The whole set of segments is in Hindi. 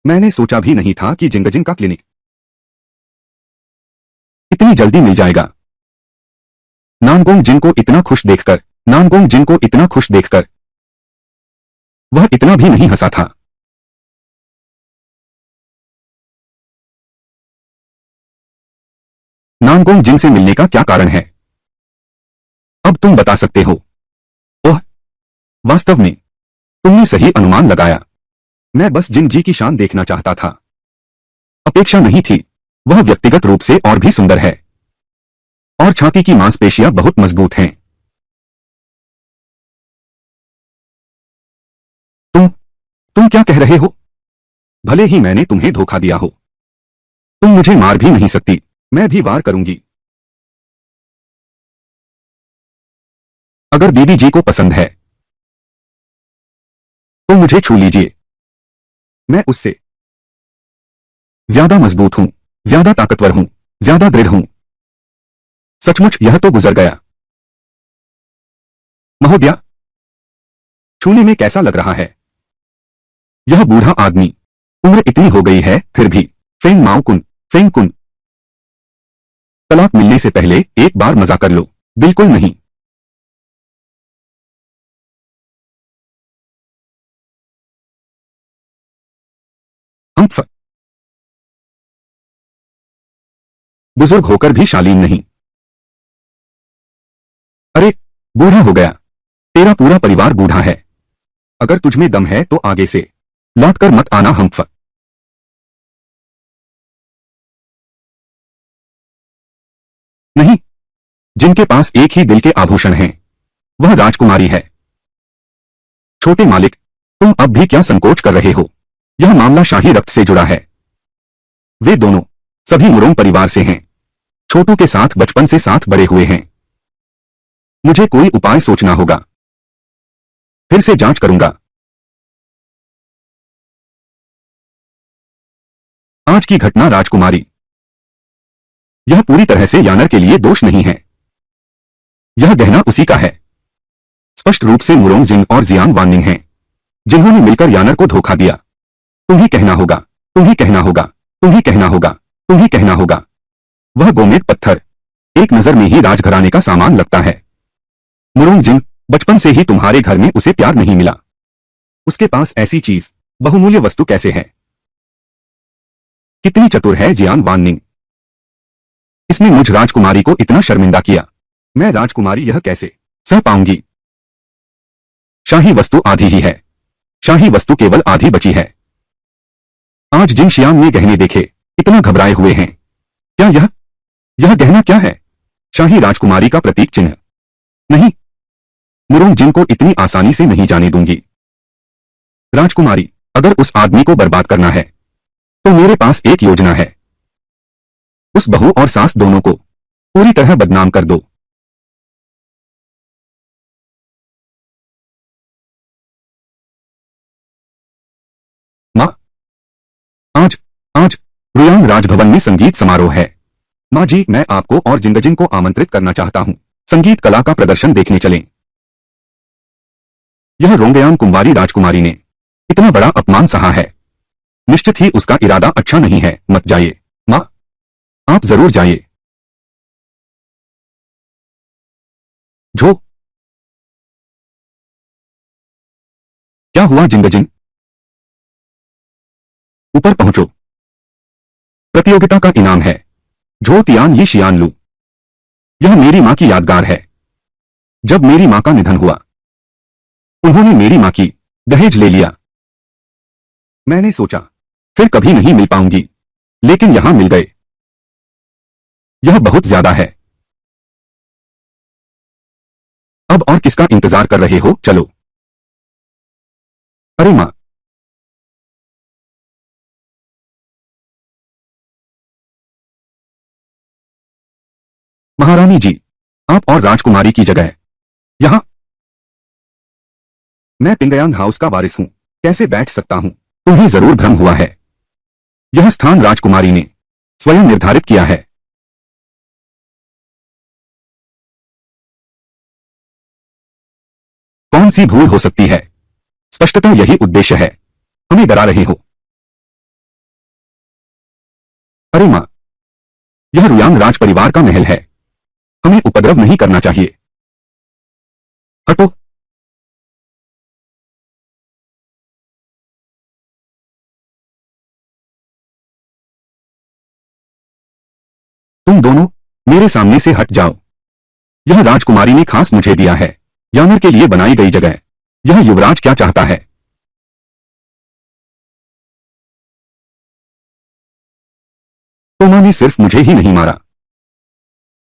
मैंने सोचा भी नहीं था कि जिंगजिंग का क्लिनिक इतनी जल्दी मिल जाएगा। नानगोंग जिन को इतना खुश देखकर नानगोंग जिन को इतना खुश देखकर वह इतना भी नहीं हंसा था। नानगोंग जिन से मिलने का क्या कारण है? अब तुम बता सकते हो। ओह, वास्तव में तुमने सही अनुमान लगाया। मैं बस जिन जी की शान देखना चाहता था। अपेक्षा नहीं थी। वह व्यक्तिगत रूप से और भी सुंदर है और छाती की मांसपेशियां बहुत मजबूत हैं। तुम क्या कह रहे हो? भले ही मैंने तुम्हें धोखा दिया हो, तुम मुझे मार भी नहीं सकती। मैं भी वार करूंगी। अगर बीबी जी को पसंद है तो मुझे छू लीजिए। मैं उससे ज्यादा मजबूत हूं, ज्यादा ताकतवर हूं, ज्यादा दृढ़ हूं। सचमुच यह तो गुजर गया। महोदया, छूने में कैसा लग रहा है? यह बूढ़ा आदमी, उम्र इतनी हो गई है फिर भी। फेंग माओ कुन, फेंग कुन, तलाक मिलने से पहले एक बार मजा कर लो। बिल्कुल नहीं। हम्फ, बुजुर्ग होकर भी शालीन नहीं। अरे, बूढ़ा हो गया। तेरा पूरा परिवार बूढ़ा है। अगर तुझमें दम है तो आगे से लौटकर मत आना हम्फ। नहीं, जिनके पास एक ही दिल के आभूषण हैं, वह राजकुमारी है। छोटे मालिक, तुम अब भी क्या संकोच कर रहे हो? यह मामला शाही रक्त से जुड़ा है। वे दोनों सभी मुरोंग परिवार से हैं। छोटू के साथ बचपन से साथ बड़े हुए हैं। मुझे कोई उपाय सोचना होगा। फिर से जांच करूंगा। आज की घटना राजकुमारी, यह पूरी तरह से यानर के लिए दोष नहीं है। यह गहना उसी का है। स्पष्ट रूप से मुरोंग जिंग और जियांग वाननिंग हैं, जिन्होंने मिलकर यानर को धोखा दिया। तुम ही कहना होगा, तुम ही कहना होगा, तुम ही कहना होगा, तुम ही कहना होगा। वह गोमेद पत्थर एक नजर में ही राजघराने का सामान लगता है। मुरोंग जिंग, बचपन से ही तुम्हारे घर में उसे प्यार नहीं मिला। उसके पास ऐसी चीज, बहुमूल्य वस्तु कैसे है? कितनी चतुर है जियांग वाननिंग। इसने मुझ राजकुमारी को इतना शर्मिंदा किया। मैं राजकुमारी यह कैसे सह पाऊंगी? शाही वस्तु आधी ही है। शाही वस्तु केवल आधी बची है। आज जिन शियांग ने गहने देखे, इतना घबराए हुए हैं। क्या यह गहना क्या है? शाही राजकुमारी का प्रतीक चिन्ह? नहीं, मुरोंग जिन को इतनी आसानी से नहीं जाने दूंगी। राजकुमारी, अगर उस आदमी को बर्बाद करना है तो मेरे पास एक योजना है। उस बहू और सास दोनों को पूरी तरह बदनाम कर दो। माँ, आज आज रुयांग राजभवन में संगीत समारोह है। माँ जी, मैं आपको और जिंगजिंग को आमंत्रित करना चाहता हूँ। संगीत कला का प्रदर्शन देखने चलें। यह रोंगयान कुंवारी राजकुमारी ने इतना बड़ा अपमान सहा है। निश्चित ही उसका इरादा अच्छा नहीं है। मत जाइए माँ, आप जरूर जाइए। झो, क्या हुआ जिंगजिंग? ऊपर पहुंचो। प्रतियोगिता का इनाम है झो तियान यी शियान लू। यह मेरी माँ की यादगार है। जब मेरी माँ का निधन हुआ, उन्होंने मेरी माँ की दहेज ले लिया। मैंने सोचा फिर कभी नहीं मिल पाऊंगी, लेकिन यहां मिल गए। यह बहुत ज्यादा है। अब और किसका इंतजार कर रहे हो? चलो। अरे माँ, महारानी जी, आप और राजकुमारी की जगह यहां। मैं पिंगयांग हाउस का वारिस हूं, कैसे बैठ सकता हूं? तुम्हें जरूर भ्रम हुआ है। यह स्थान राजकुमारी ने स्वयं निर्धारित किया है। कौन सी भूल हो सकती है? स्पष्टतः यही उद्देश्य है। हमें डरा रहे हो। अरे माँ, यह रुयांग राज परिवार का महल है। हमें उपद्रव नहीं करना चाहिए। हटो। तुम दोनों मेरे सामने से हट जाओ। यह राजकुमारी ने खास मुझे दिया है, यामर के लिए बनाई गई जगह। यह युवराज क्या चाहता है? तोमा ने सिर्फ मुझे ही नहीं मारा।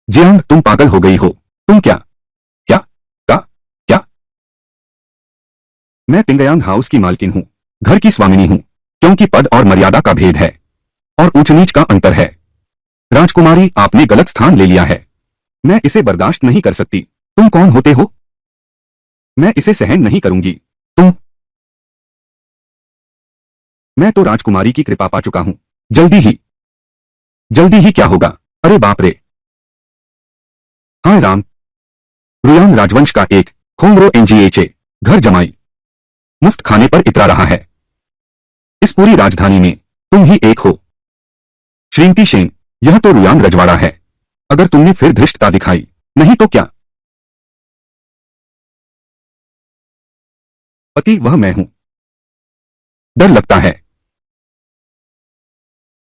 जियांग, तुम पागल हो गई हो। तुम क्या क्या क्या क्या? मैं पिंगयांग हाउस की मालकिन हूँ, घर की स्वामिनी हूँ। क्योंकि पद और मर्यादा का भेद है और ऊंच नीच का अंतर है। राजकुमारी, आपने गलत स्थान ले लिया है। मैं इसे बर्दाश्त नहीं कर सकती। तुम कौन होते हो? मैं इसे सहन नहीं करूंगी। तुम। मैं तो राजकुमारी की कृपा पा चुका हूं। जल्दी ही क्या होगा? अरे बाप रे। हाय राम। रुयांग राजवंश का एक खोंगरो एनजीएचए घर जमाई मुफ्त खाने पर इतरा रहा है। इस पूरी राजधानी में तुम ही एक हो। श्रीमती शेन, यह तो रुयांग रजवाड़ा है। अगर तुमने फिर धृष्टता दिखाई, नहीं तो क्या? पति वह मैं हूं। डर लगता है।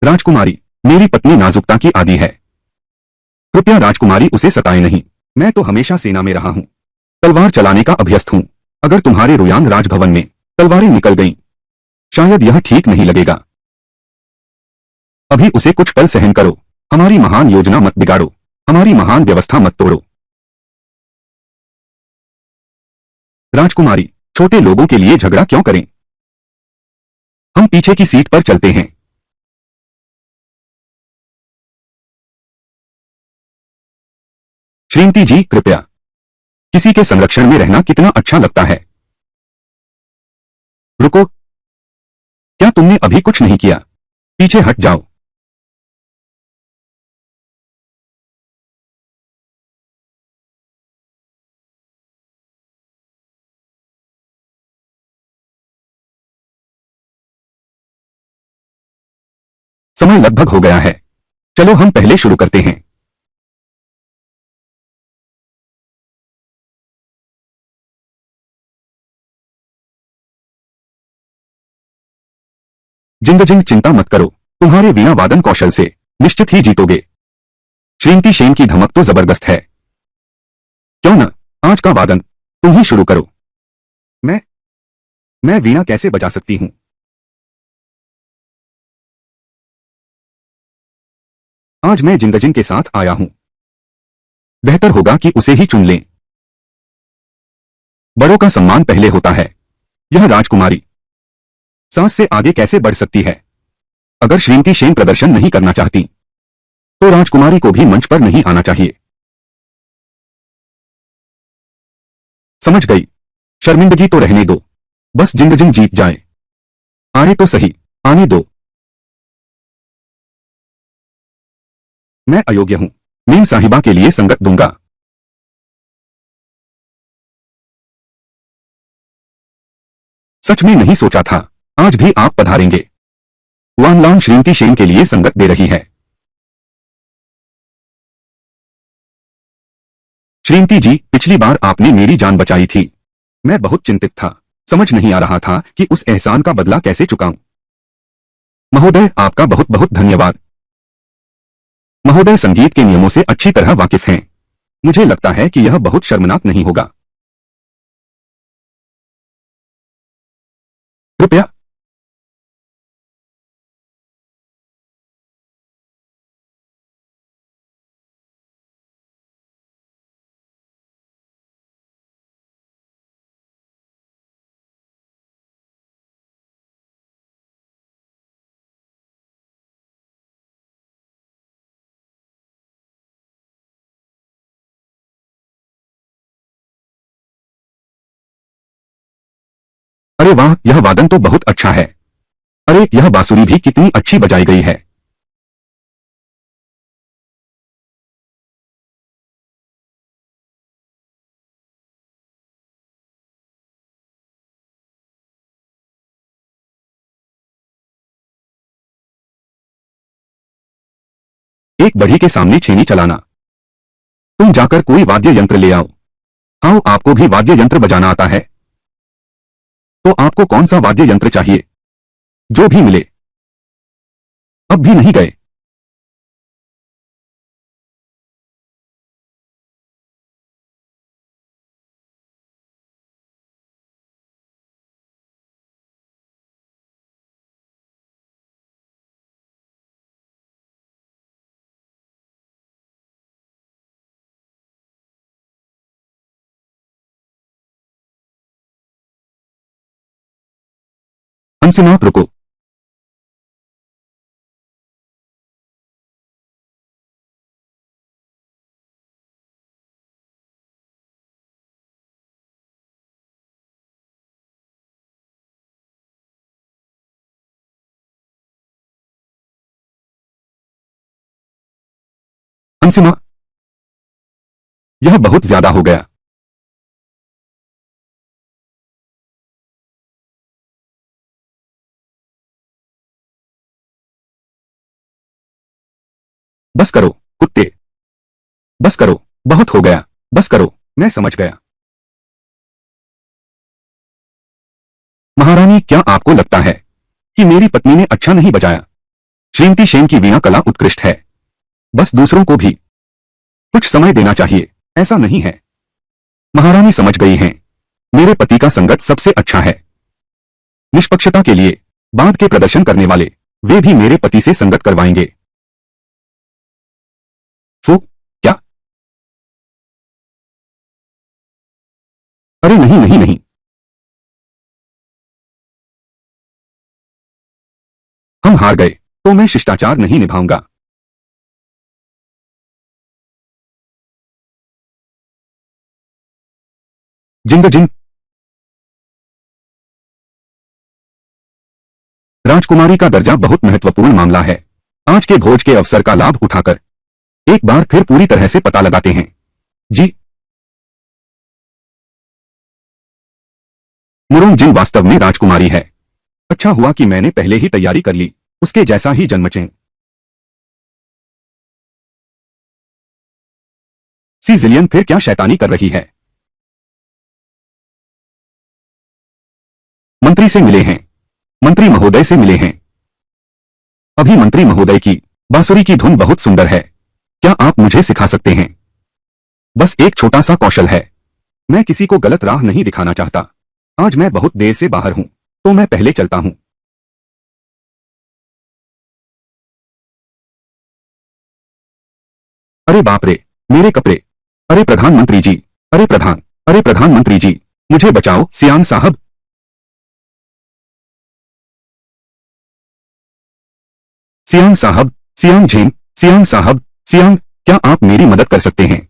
राजकुमारी, मेरी पत्नी नाजुकता की आदी है। कृपया राजकुमारी उसे सताए नहीं। मैं तो हमेशा सेना में रहा हूं। तलवार चलाने का अभ्यस्त हूं। अगर तुम्हारे रुयांग राजभवन में तलवारें निकल गईं, शायद यह ठीक नहीं लगेगा। अभी उसे कुछ पल सहन करो। हमारी महान योजना मत बिगाड़ो। हमारी महान व्यवस्था मत तोड़ो। राजकुमारी, छोटे लोगों के लिए झगड़ा क्यों करें? हम पीछे की सीट पर चलते हैं। श्रीमती जी, कृपया। किसी के संरक्षण में रहना कितना अच्छा लगता है। रुको। क्या तुमने अभी कुछ नहीं किया? पीछे हट जाओ। समय लगभग हो गया है। चलो हम पहले शुरू करते हैं। जिंगजिंग, चिंता मत करो। तुम्हारे वीणा वादन कौशल से निश्चित ही जीतोगे। श्रीमती शेन की धमक तो जबरदस्त है। क्यों न आज का वादन तुम ही शुरू करो। मैं मैं वीणा कैसे बजा सकती हूँ? आज मैं जिंगजिंग के साथ आया हूँ। बेहतर होगा कि उसे ही चुन लें। बड़ों का सम्मान पहले होता है। यह राजकुमारी सांस से आगे कैसे बढ़ सकती है? अगर श्रीमती शेन प्रदर्शन नहीं करना चाहती, तो राजकुमारी को भी मंच पर नहीं आना चाहिए। समझ गई। शर्मिंदगी तो रहने दो। बस जिंगजिंग जीत जाए। आए तो सही। आने दो। मैं अयोग्य हूं। मीम साहिबा के लिए संगत दूंगा। सच में नहीं सोचा था आज भी आप पधारेंगे। वानलांग श्रीमती शेन के लिए संगत दे रही है। श्रीमती जी, पिछली बार आपने मेरी जान बचाई थी। मैं बहुत चिंतित था। समझ नहीं आ रहा था कि उस एहसान का बदला कैसे चुकाऊं। महोदय, आपका बहुत बहुत धन्यवाद। महोदय संगीत के नियमों से अच्छी तरह वाकिफ हैं। मुझे लगता है कि यह बहुत शर्मनाक नहीं होगा। कृपया। अरे वाह, यह वादन तो बहुत अच्छा है। अरे, यह बांसुरी भी कितनी अच्छी बजाई गई है। एक बढ़ी के सामने छेनी चलाना। तुम जाकर कोई वाद्य यंत्र ले आओ। आओ, आपको भी वाद्य यंत्र बजाना आता है? तो आपको कौन सा वाद्य यंत्र चाहिए? जो भी मिले। अब भी नहीं गए? अंसिमा, रुको। अंसिमा, यह बहुत ज्यादा हो गया। बस करो, कुत्ते। बस करो, बहुत हो गया। बस करो, मैं समझ गया। महारानी, क्या आपको लगता है कि मेरी पत्नी ने अच्छा नहीं बजाया? श्रीमती सेन की वीणा कला उत्कृष्ट है। बस दूसरों को भी कुछ समय देना चाहिए, ऐसा नहीं है? महारानी समझ गई हैं। मेरे पति का संगत सबसे अच्छा है। निष्पक्षता के लिए बाद के प्रदर्शन करने वाले वे भी मेरे पति से संगत करवाएंगे। फू, क्या? अरे नहीं नहीं नहीं। हम हार गए, तो मैं शिष्टाचार नहीं निभाऊंगा। जिंग जिंग। राजकुमारी का दर्जा बहुत महत्वपूर्ण मामला है। आज के भोज के अवसर का लाभ उठाकर एक बार फिर पूरी तरह से पता लगाते हैं। जी। मुरोंग जिन वास्तव में राजकुमारी है। अच्छा हुआ कि मैंने पहले ही तैयारी कर ली। उसके जैसा ही जन्मचें। सी जिलियन फिर क्या शैतानी कर रही है? मंत्री से मिले हैं। मंत्री महोदय से मिले हैं। अभी मंत्री महोदय की बांसुरी की धुन बहुत सुंदर है। क्या आप मुझे सिखा सकते हैं? बस एक छोटा सा कौशल है। मैं किसी को गलत राह नहीं दिखाना चाहता। आज मैं बहुत देर से बाहर हूं, तो मैं पहले चलता हूं। अरे बाप रे, मेरे कपड़े। अरे प्रधानमंत्री जी। अरे प्रधानमंत्री जी, मुझे बचाओ सियांग साहब। सियांग साहब, सियांग झेंग, सियांग साहब, सियांग, क्या आप मेरी मदद कर सकते हैं?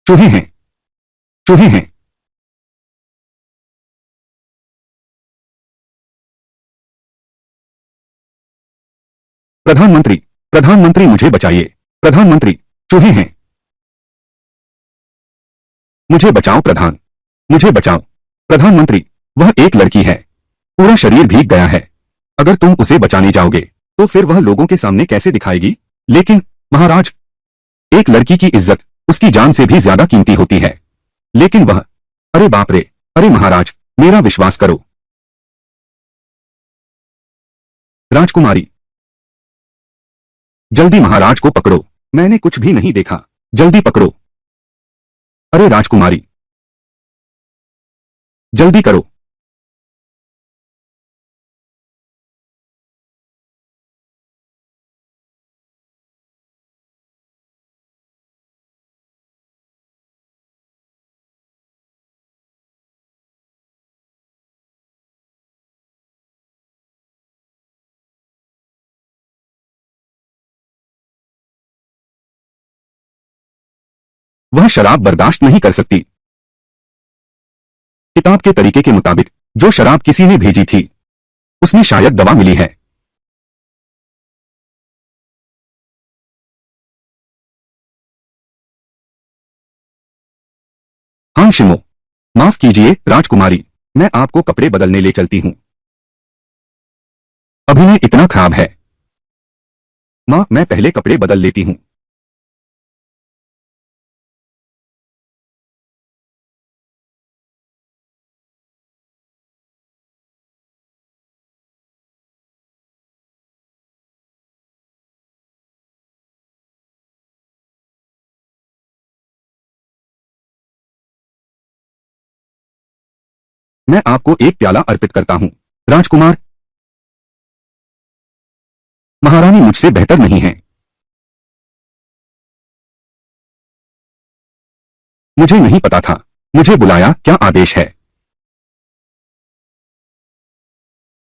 चूहे हैं। चूहे हैं। प्रधानमंत्री, प्रधानमंत्री मुझे बचाइए। प्रधानमंत्री, चूहे हैं। मुझे बचाओ प्रधान। मुझे बचाओ। प्रधानमंत्री, वह एक लड़की है। पूरा शरीर भीग गया है। अगर तुम उसे बचाने जाओगे तो फिर वह लोगों के सामने कैसे दिखाएगी? लेकिन महाराज, एक लड़की की इज्जत उसकी जान से भी ज्यादा कीमती होती है। लेकिन वह, अरे बाप रे, अरे महाराज, मेरा विश्वास करो। राजकुमारी, जल्दी महाराज को पकड़ो। मैंने कुछ भी नहीं देखा। जल्दी पकड़ो। अरे राजकुमारी, जल्दी करो। वह शराब बर्दाश्त नहीं कर सकती। किताब के तरीके के मुताबिक जो शराब किसी ने भेजी थी उसमें शायद दवा मिली है। हाँ शिमो, माफ कीजिए राजकुमारी, मैं आपको कपड़े बदलने ले चलती हूँ। अभिनय इतना खराब है। माँ, मैं पहले कपड़े बदल लेती हूँ। मैं आपको एक प्याला अर्पित करता हूँ। राजकुमार, महारानी मुझसे बेहतर नहीं है। मुझे नहीं पता था। मुझे बुलाया, क्या आदेश है?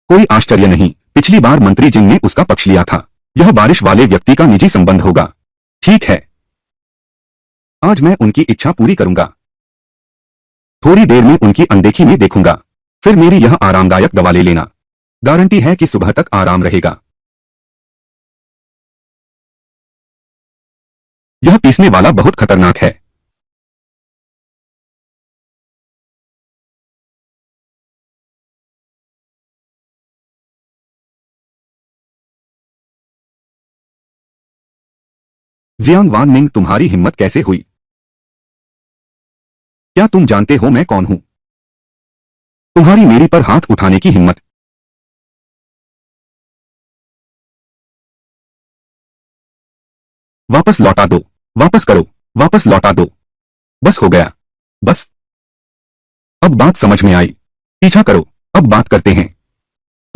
कोई आश्चर्य नहीं, पिछली बार मंत्री जिन ने उसका पक्ष लिया था। यह बारिश वाले व्यक्ति का निजी संबंध होगा। ठीक है, आज मैं उनकी इच्छा पूरी करूंगा। थोड़ी देर में उनकी अनदेखी में देखूंगा। फिर मेरी यह आरामदायक दवा ले लेना। गारंटी है कि सुबह तक आराम रहेगा। यह पीसने वाला बहुत खतरनाक है। जियांग वाननिंग, तुम्हारी हिम्मत कैसे हुई? क्या तुम जानते हो मैं कौन हूं? तुम्हारी मेरी पर हाथ उठाने की हिम्मत। वापस लौटा दो। वापस करो। वापस लौटा दो। बस हो गया। बस। अब बात समझ में आई। पीछा करो। अब बात करते हैं।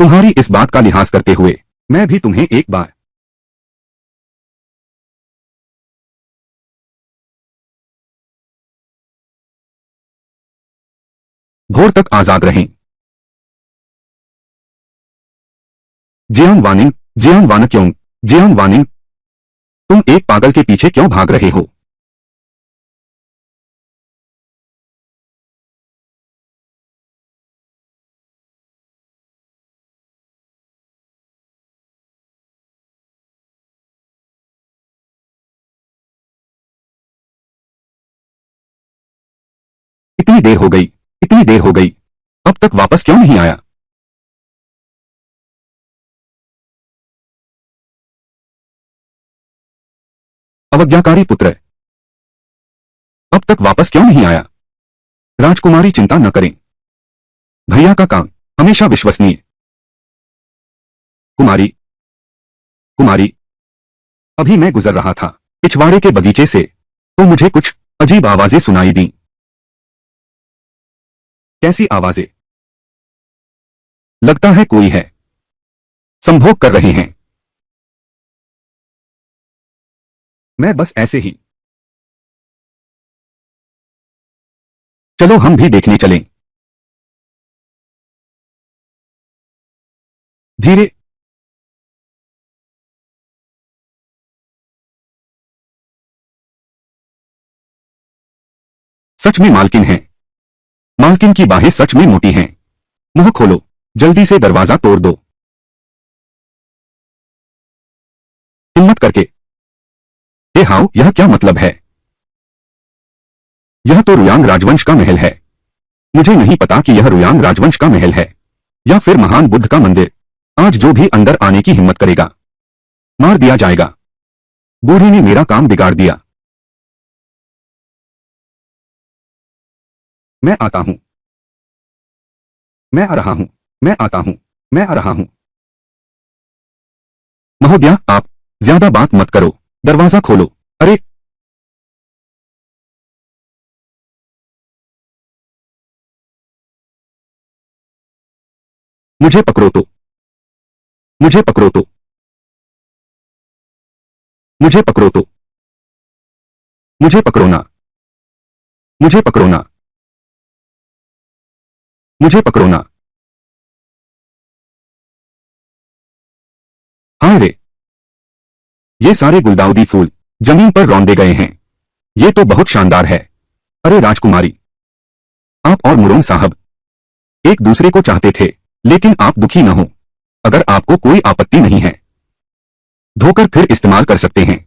तुम्हारी इस बात का लिहाज करते हुए मैं भी तुम्हें एक बार। भोर तक आजाद रहें। Jiang Wanning, Jiang Wanqiong, Jiang Wanning, तुम एक पागल के पीछे क्यों भाग रहे हो? इतनी देर हो गई। इतनी देर हो गई। अब तक वापस क्यों नहीं आया? अवज्ञाकारी पुत्र, अब तक वापस क्यों नहीं आया? राजकुमारी, चिंता न करें। भैया का काम हमेशा विश्वसनीय। कुमारी, कुमारी, अभी मैं गुजर रहा था पिछवाड़े के बगीचे से, तो मुझे कुछ अजीब आवाजें सुनाई दी। कैसी आवाजें? लगता है कोई है। संभोग कर रहे हैं। मैं बस ऐसे ही। चलो हम भी देखने चलें। धीरे। सच में मालकिन है। मालकिन की बाहें सच में मोटी हैं। मुंह खोलो। जल्दी से दरवाजा तोड़ दो। हिम्मत करके। हे हाउ, यह क्या मतलब है? यह तो रुयांग राजवंश का महल है। मुझे नहीं पता कि यह रुयांग राजवंश का महल है या फिर महान बुद्ध का मंदिर। आज जो भी अंदर आने की हिम्मत करेगा, मार दिया जाएगा। बूढ़े ने मेरा काम बिगाड़ दिया। मैं आता हूं। मैं आ रहा हूं। मैं आता हूं। मैं आ रहा हूं। महोदया, आप ज्यादा बात मत करो। दरवाजा खोलो। अरे, मुझे पकड़ो तो। मुझे पकड़ो तो। मुझे पकड़ो तो। मुझे पकड़ो ना। मुझे पकड़ो ना। मुझे पकड़ो ना। हाय रे, ये सारे गुलदाउदी फूल जमीन पर रौंदे गए हैं। ये तो बहुत शानदार है। अरे राजकुमारी, आप और मुरोंग साहब एक दूसरे को चाहते थे, लेकिन आप दुखी न हो। अगर आपको कोई आपत्ति नहीं है, धोकर फिर इस्तेमाल कर सकते हैं।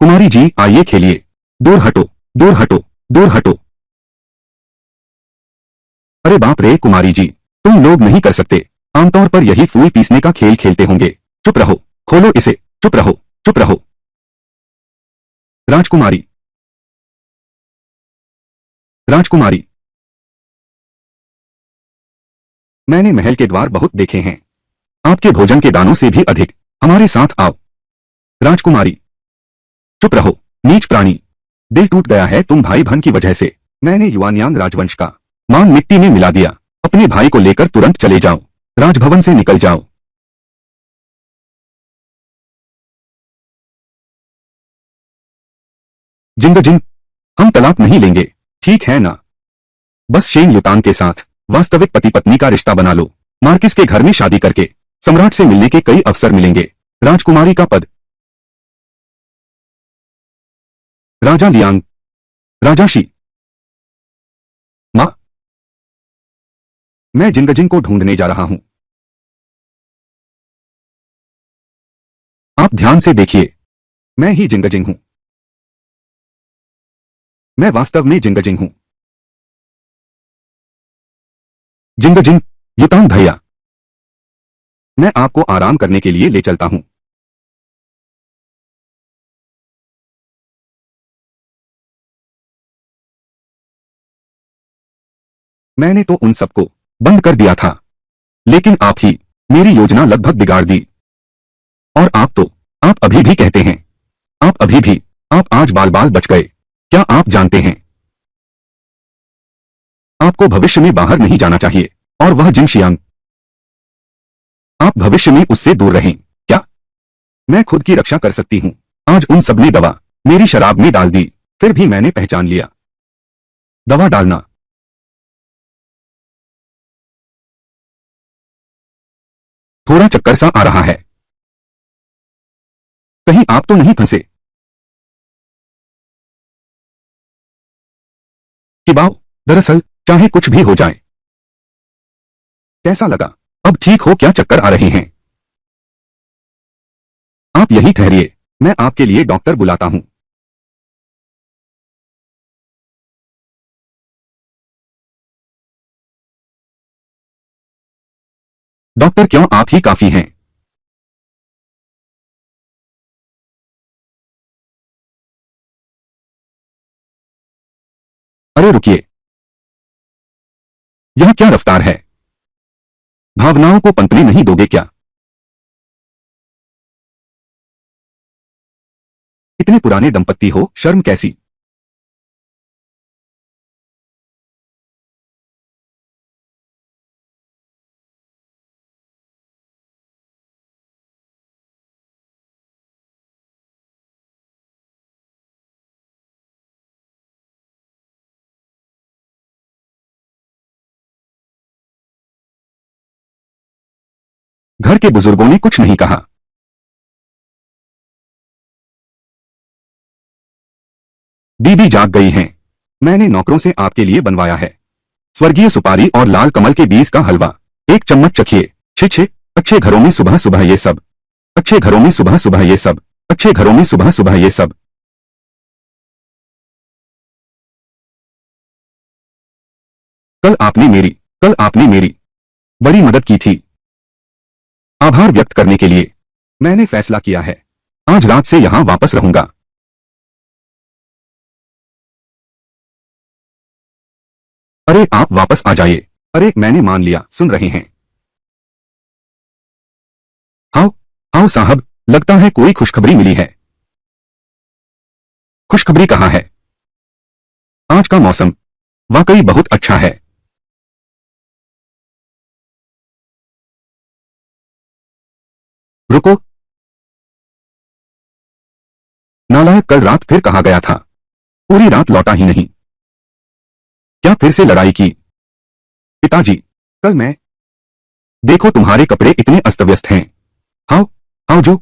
कुमारी जी, आइए खेलिए। दूर हटो। दूर हटो। दूर हटो। अरे बाप रे कुमारी जी, तुम लोग नहीं कर सकते। आमतौर पर यही फूल पीसने का खेल खेलते होंगे। चुप रहो, खोलो इसे, चुप रहो, चुप रहो। राजकुमारी, राजकुमारी, मैंने महल के द्वार बहुत देखे हैं, आपके भोजन के दानों से भी अधिक। हमारे साथ आओ। राजकुमारी, चुप रहो, नीच प्राणी। दिल टूट गया है तुम भाई बहन की वजह से। मैंने युआनयांग राजवंश का मान मिट्टी में मिला दिया। अपने भाई को लेकर तुरंत चले जाओ, राजभवन से निकल जाओ। जिंगजिंग, हम तलाक नहीं लेंगे, ठीक है ना? बस शेन युतान के साथ वास्तविक पति पत्नी का रिश्ता बना लो। मार्किस के घर में शादी करके सम्राट से मिलने के कई अवसर मिलेंगे। राजकुमारी का पद। राजा लियांग, राजाशी। मां, मैं जिंगजिंग को ढूंढने जा रहा हूं। आप ध्यान से देखिए, मैं ही जिंगजिंग हूं। मैं वास्तव में जिंगजिंग हूं। जिंगजिंग, युतान भैया, मैं आपको आराम करने के लिए ले चलता हूं। मैंने तो उन सबको बंद कर दिया था, लेकिन आप ही मेरी योजना लगभग बिगाड़ दी। और आप अभी भी कहते हैं, आप अभी भी, आप आज बाल बाल बच गए। क्या आप जानते हैं, आपको भविष्य में बाहर नहीं जाना चाहिए, और वह जिंगशियांग, आप भविष्य में उससे दूर रहें। क्या मैं खुद की रक्षा कर सकती हूं? आज उन सब ने दवा मेरी शराब में डाल दी, फिर भी मैंने पहचान लिया। दवा डालना, थोड़ा चक्कर सा आ रहा है। कहीं आप तो नहीं फंसे? किबाओ, दरअसल चाहे कुछ भी हो जाए। कैसा लगा? अब ठीक हो क्या? चक्कर आ रहे हैं? आप यहीं ठहरिए, मैं आपके लिए डॉक्टर बुलाता हूं। डॉक्टर क्यों, आप ही काफी हैं। अरे रुकिए, यह क्या रफ्तार है? भावनाओं को पनपने नहीं दोगे क्या? इतने पुराने दंपत्ति हो, शर्म कैसी? घर के बुजुर्गों ने कुछ नहीं कहा। बीबी जाग गई हैं। मैंने नौकरों से आपके लिए बनवाया है स्वर्गीय सुपारी और लाल कमल के बीज का हलवा। एक चम्मच चखिए। छे छे, अच्छे घरों में सुबह सुबह ये सब, अच्छे घरों में सुबह सुबह ये सब, अच्छे घरों में सुबह सुबह ये सब। कल आपने मेरी बड़ी मदद की थी। आभार व्यक्त करने के लिए मैंने फैसला किया है, आज रात से यहां वापस रहूंगा। अरे आप वापस आ जाइए। अरे मैंने मान लिया, सुन रहे हैं? आओ, आओ साहब, लगता है कोई खुशखबरी मिली है। खुशखबरी कहाँ है? आज का मौसम वाकई बहुत अच्छा है। रुको, नालायक कल रात फिर कहाँ गया था? पूरी रात लौटा ही नहीं। क्या फिर से लड़ाई की? पिताजी, कल मैं, देखो तुम्हारे कपड़े इतने अस्त व्यस्त हैं। आओ, आओ जो,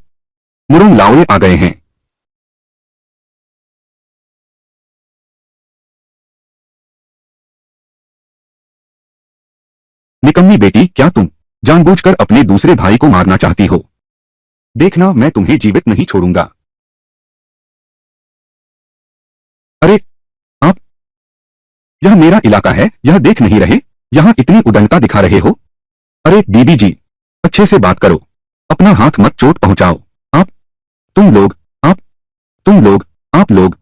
मुरुंग लाओए आ गए हैं। निकम्मी बेटी, क्या तुम जानबूझकर अपने दूसरे भाई को मारना चाहती हो? देखना मैं तुम्हें जीवित नहीं छोड़ूंगा। अरे आप, यह मेरा इलाका है, यह देख नहीं रहे? यहां इतनी उदंडता दिखा रहे हो? अरे बीबी जी, अच्छे से बात करो, अपना हाथ मत चोट पहुंचाओ। आप, तुम लोग, आप, तुम लोग, आप लोग,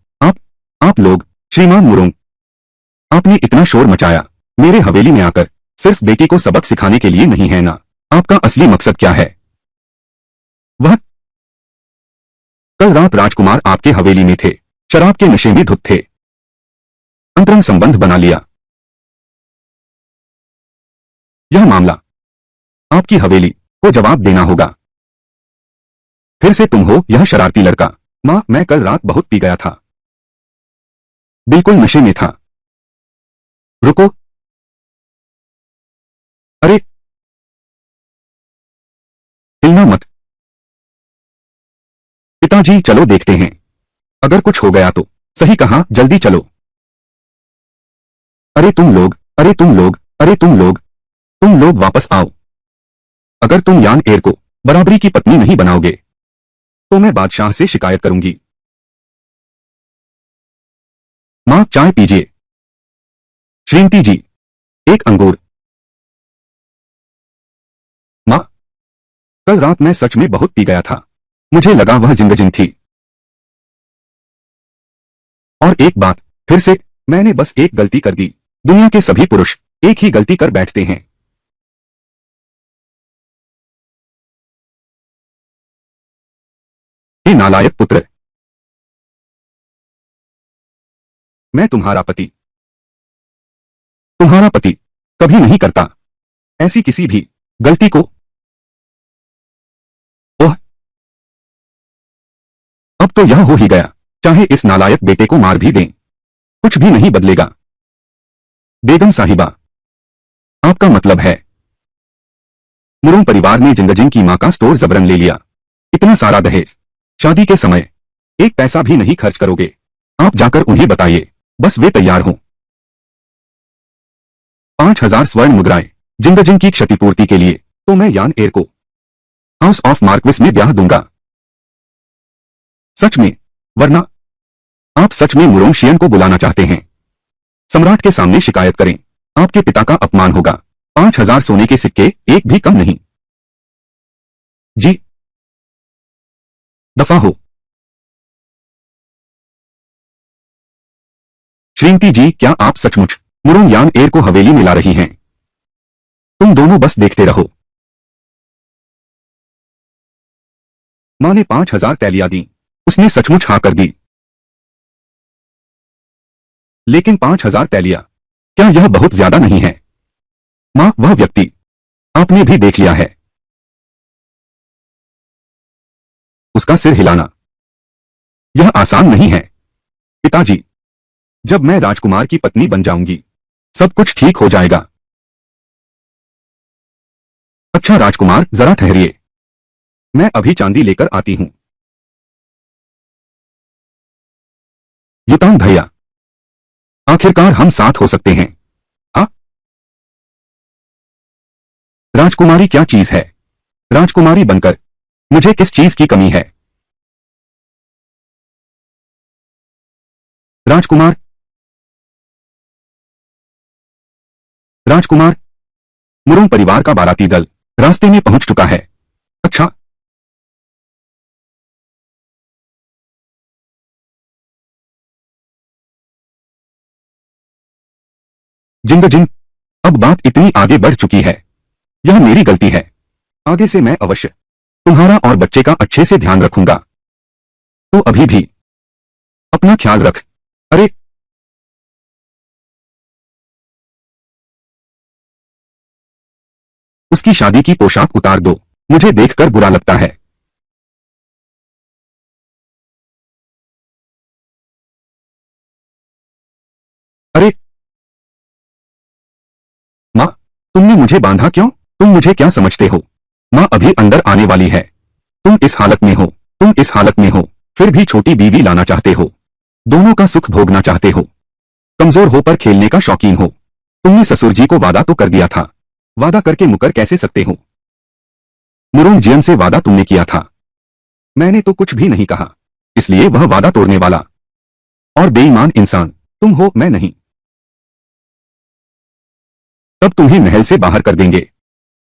आप लोग, श्रीमान मुरुंग, आपने इतना शोर मचाया मेरे हवेली में आकर, सिर्फ बेटे को सबक सिखाने के लिए नहीं है ना? आपका असली मकसद क्या है? वह कल रात राजकुमार आपके हवेली में थे, शराब के नशे में धुत थे, अंतरंग संबंध बना लिया। यह मामला आपकी हवेली को जवाब देना होगा। फिर से तुम हो यह शरारती लड़का। मां, मैं कल रात बहुत पी गया था, बिल्कुल नशे में था। रुको, अरे हिलना मत। पिताजी चलो देखते हैं, अगर कुछ हो गया तो। सही कहा, जल्दी चलो। अरे तुम लोग, अरे तुम लोग, अरे तुम लोग वापस आओ। अगर तुम यान एयर को बराबरी की पत्नी नहीं बनाओगे तो मैं बादशाह से शिकायत करूंगी। मां, चाय पीजिए। श्रीमती जी, एक अंगूर। मां, कल रात मैं सच में बहुत पी गया था, मुझे लगा वह जिंगजिंग थी। और एक बात फिर से, मैंने बस एक गलती कर दी। दुनिया के सभी पुरुष एक ही गलती कर बैठते हैं। हे नालायक पुत्र, मैं तुम्हारा पति कभी नहीं करता ऐसी किसी भी गलती को। ओह, अब तो यह हो ही गया, चाहे इस नालायक बेटे को मार भी दें, कुछ भी नहीं बदलेगा। बेगम साहिबा, आपका मतलब है मुरुंग परिवार ने जिंगजिंग की मां का स्टोर जबरन ले लिया? इतना सारा दहेज, शादी के समय एक पैसा भी नहीं खर्च करोगे? आप जाकर उन्हें बताइए, बस वे तैयार हों। 5,000 स्वर्ण मुद्राएं जिंगजिंग की क्षतिपूर्ति के लिए तो मैं यान एयर को हाउस ऑफ मार्क्विस में ब्याह दूंगा। सच में? वरना आप सच में मुरोंग शियन को बुलाना चाहते हैं? सम्राट के सामने शिकायत करें, आपके पिता का अपमान होगा। 5,000 सोने के सिक्के एक भी कम नहीं। जी, दफा हो। श्रीमती जी, क्या आप सचमुच मुरोंग यान एयर को हवेली में ला रही हैं? तुम दोनों बस देखते रहो। मां ने 5,000 तैलियां दी, उसने सचमुच हाँ कर दी। लेकिन 5,000 तैलियां, क्या यह बहुत ज्यादा नहीं है? मां, वह व्यक्ति आपने भी देख लिया है, उसका सिर हिलाना यह आसान नहीं है। पिताजी, जब मैं राजकुमार की पत्नी बन जाऊंगी सब कुछ ठीक हो जाएगा। अच्छा राजकुमार, जरा ठहरिए, मैं अभी चांदी लेकर आती हूं। युतांग भैया, आखिरकार हम साथ हो सकते हैं। हाँ, राजकुमारी क्या चीज है? राजकुमारी बनकर मुझे किस चीज की कमी है? राजकुमार, राजकुमार, मुरुंग परिवार का बाराती दल रास्ते में पहुंच चुका है। अच्छा, जिंगजिंग, अब बात इतनी आगे बढ़ चुकी है, यह मेरी गलती है। आगे से मैं अवश्य तुम्हारा और बच्चे का अच्छे से ध्यान रखूंगा। तो अभी भी अपना ख्याल रख। अरे, उसकी शादी की पोशाक उतार दो, मुझे देखकर बुरा लगता है। अरे माँ, तुमने मुझे बांधा क्यों? तुम मुझे क्या समझते हो? माँ अभी अंदर आने वाली है। तुम इस हालत में हो, तुम इस हालत में हो, फिर भी छोटी बीवी लाना चाहते हो, दोनों का सुख भोगना चाहते हो, कमजोर हो पर खेलने का शौकीन हो। तुमने ससुर जी को वादा तो कर दिया था, वादा करके मुकर कैसे सकते हो? मुरोंग जियन से वादा तुमने किया था, मैंने तो कुछ भी नहीं कहा, इसलिए वह वादा तोड़ने वाला और बेईमान इंसान तुम हो, मैं नहीं। तब तुम्हें महल से बाहर कर देंगे।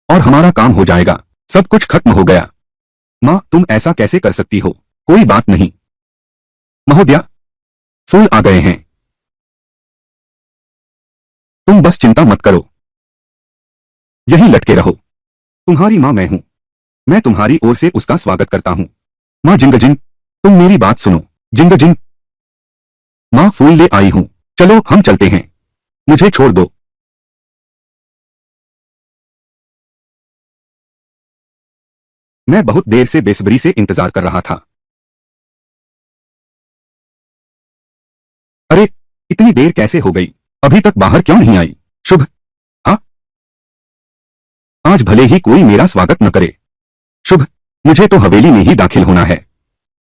और हमारा काम हो जाएगा। सब कुछ खत्म हो गया। माँ, तुम ऐसा कैसे कर सकती हो? कोई बात नहीं महोदया, फूल आ गए हैं। तुम बस चिंता मत करो, यहीं लटके रहो। तुम्हारी माँ मैं हूं। मैं तुम्हारी ओर से उसका स्वागत करता हूं। माँ जिंगजिंग, तुम मेरी बात सुनो। जिंगजिंग, माँ फूल ले आई हूं। चलो हम चलते हैं। मुझे छोड़ दो। मैं बहुत देर से बेसब्री से इंतजार कर रहा था। अरे, इतनी देर कैसे हो गई? अभी तक बाहर क्यों नहीं आई? शुभ। हाँ, आज भले ही कोई मेरा स्वागत न करे। शुभ, मुझे तो हवेली में ही दाखिल होना है।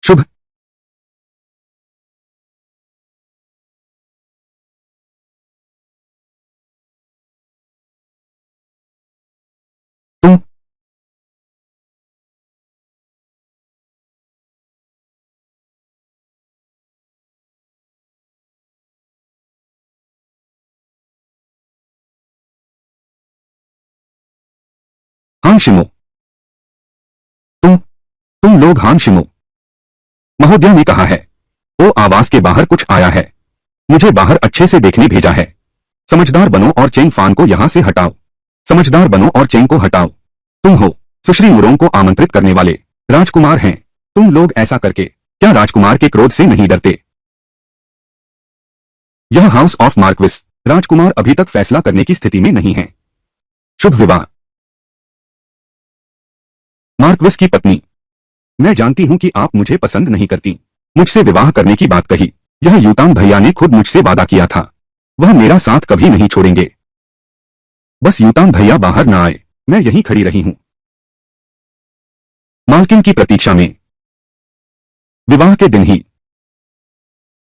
शुभ। तुम हां शिमो। तुम तुम लोग हां शिमो, महोदया ने कहा है। ओ आवास के बाहर कुछ आया है। मुझे बाहर अच्छे से देखने भेजा है। समझदार बनो और चेंग फान को यहां से हटाओ। समझदार बनो और चेंग को हटाओ। तुम हो सुश्री मुरोंग को आमंत्रित करने वाले राजकुमार हैं। तुम लोग ऐसा करके क्या राजकुमार के क्रोध से नहीं डरते? यह हाउस ऑफ मार्क्विस, राजकुमार अभी तक फैसला करने की स्थिति में नहीं है। शुभ विवाह। मार्क्विस की पत्नी, मैं जानती हूं कि आप मुझे पसंद नहीं करती। मुझसे विवाह करने की बात कही। यह यूतांग भैया ने खुद मुझसे वादा किया था। वह मेरा साथ कभी नहीं छोड़ेंगे। बस यूतांग भैया बाहर ना आए। मैं यहीं खड़ी रही हूं मालकिन की प्रतीक्षा में। विवाह के दिन ही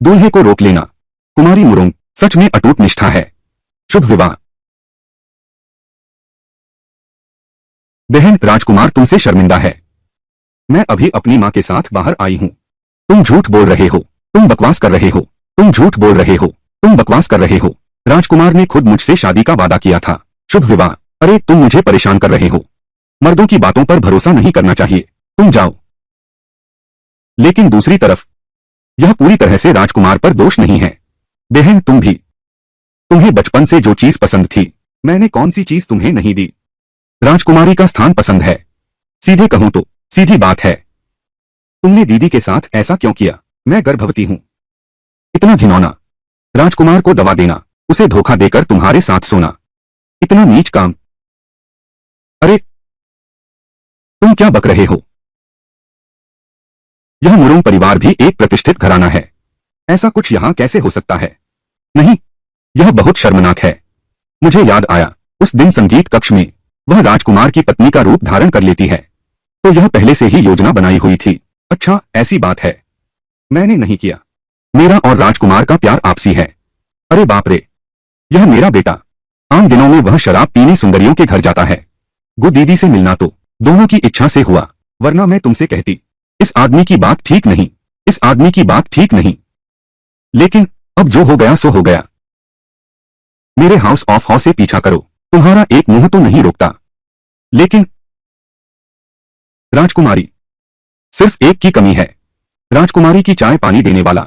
दूल्हे को रोक लेना। कुमारी मुरोंग सच में अटूट निष्ठा है। शुभ विवाह। बहन, राजकुमार तुमसे शर्मिंदा है। मैं अभी अपनी माँ के साथ बाहर आई हूँ। तुम झूठ बोल रहे हो। तुम बकवास कर रहे हो। तुम झूठ बोल रहे हो। तुम बकवास कर रहे हो। राजकुमार ने खुद मुझसे शादी का वादा किया था। शुभ विवाह। अरे, तुम मुझे परेशान कर रहे हो। मर्दों की बातों पर भरोसा नहीं करना चाहिए। तुम जाओ। लेकिन दूसरी तरफ यह पूरी तरह से राजकुमार पर दोष नहीं है। बहन, तुम भी। तुम्हें बचपन से जो चीज पसंद थी, मैंने कौन सी चीज तुम्हें नहीं दी? राजकुमारी का स्थान पसंद है। सीधे कहूं तो सीधी बात है। तुमने दीदी के साथ ऐसा क्यों किया? मैं गर्भवती हूं। इतना घिनौना। राजकुमार को दवा देना, उसे धोखा देकर तुम्हारे साथ सोना, इतना नीच काम। अरे, तुम क्या बक रहे हो? यह मुरोंग परिवार भी एक प्रतिष्ठित घराना है। ऐसा कुछ यहां कैसे हो सकता है? नहीं, यह बहुत शर्मनाक है। मुझे याद आया, उस दिन संगीत कक्ष में वह राजकुमार की पत्नी का रूप धारण कर लेती है। तो यह पहले से ही योजना बनाई हुई थी। अच्छा, ऐसी बात है। मैंने नहीं किया। मेरा और राजकुमार का प्यार आपसी है। अरे बाप रे, यह मेरा बेटा। आम दिनों में वह शराब पीने सुंदरियों के घर जाता है। गु दीदी से मिलना तो दोनों की इच्छा से हुआ, वरना मैं तुमसे कहती, इस आदमी की बात ठीक नहीं, इस आदमी की बात ठीक नहीं। लेकिन अब जो हो गया सो हो गया। मेरे हाउस ऑफ हॉ से पीछा करो, तुम्हारा एक मुंह तो नहीं रोकता। लेकिन राजकुमारी, सिर्फ एक की कमी है। राजकुमारी की चाय पानी देने वाला।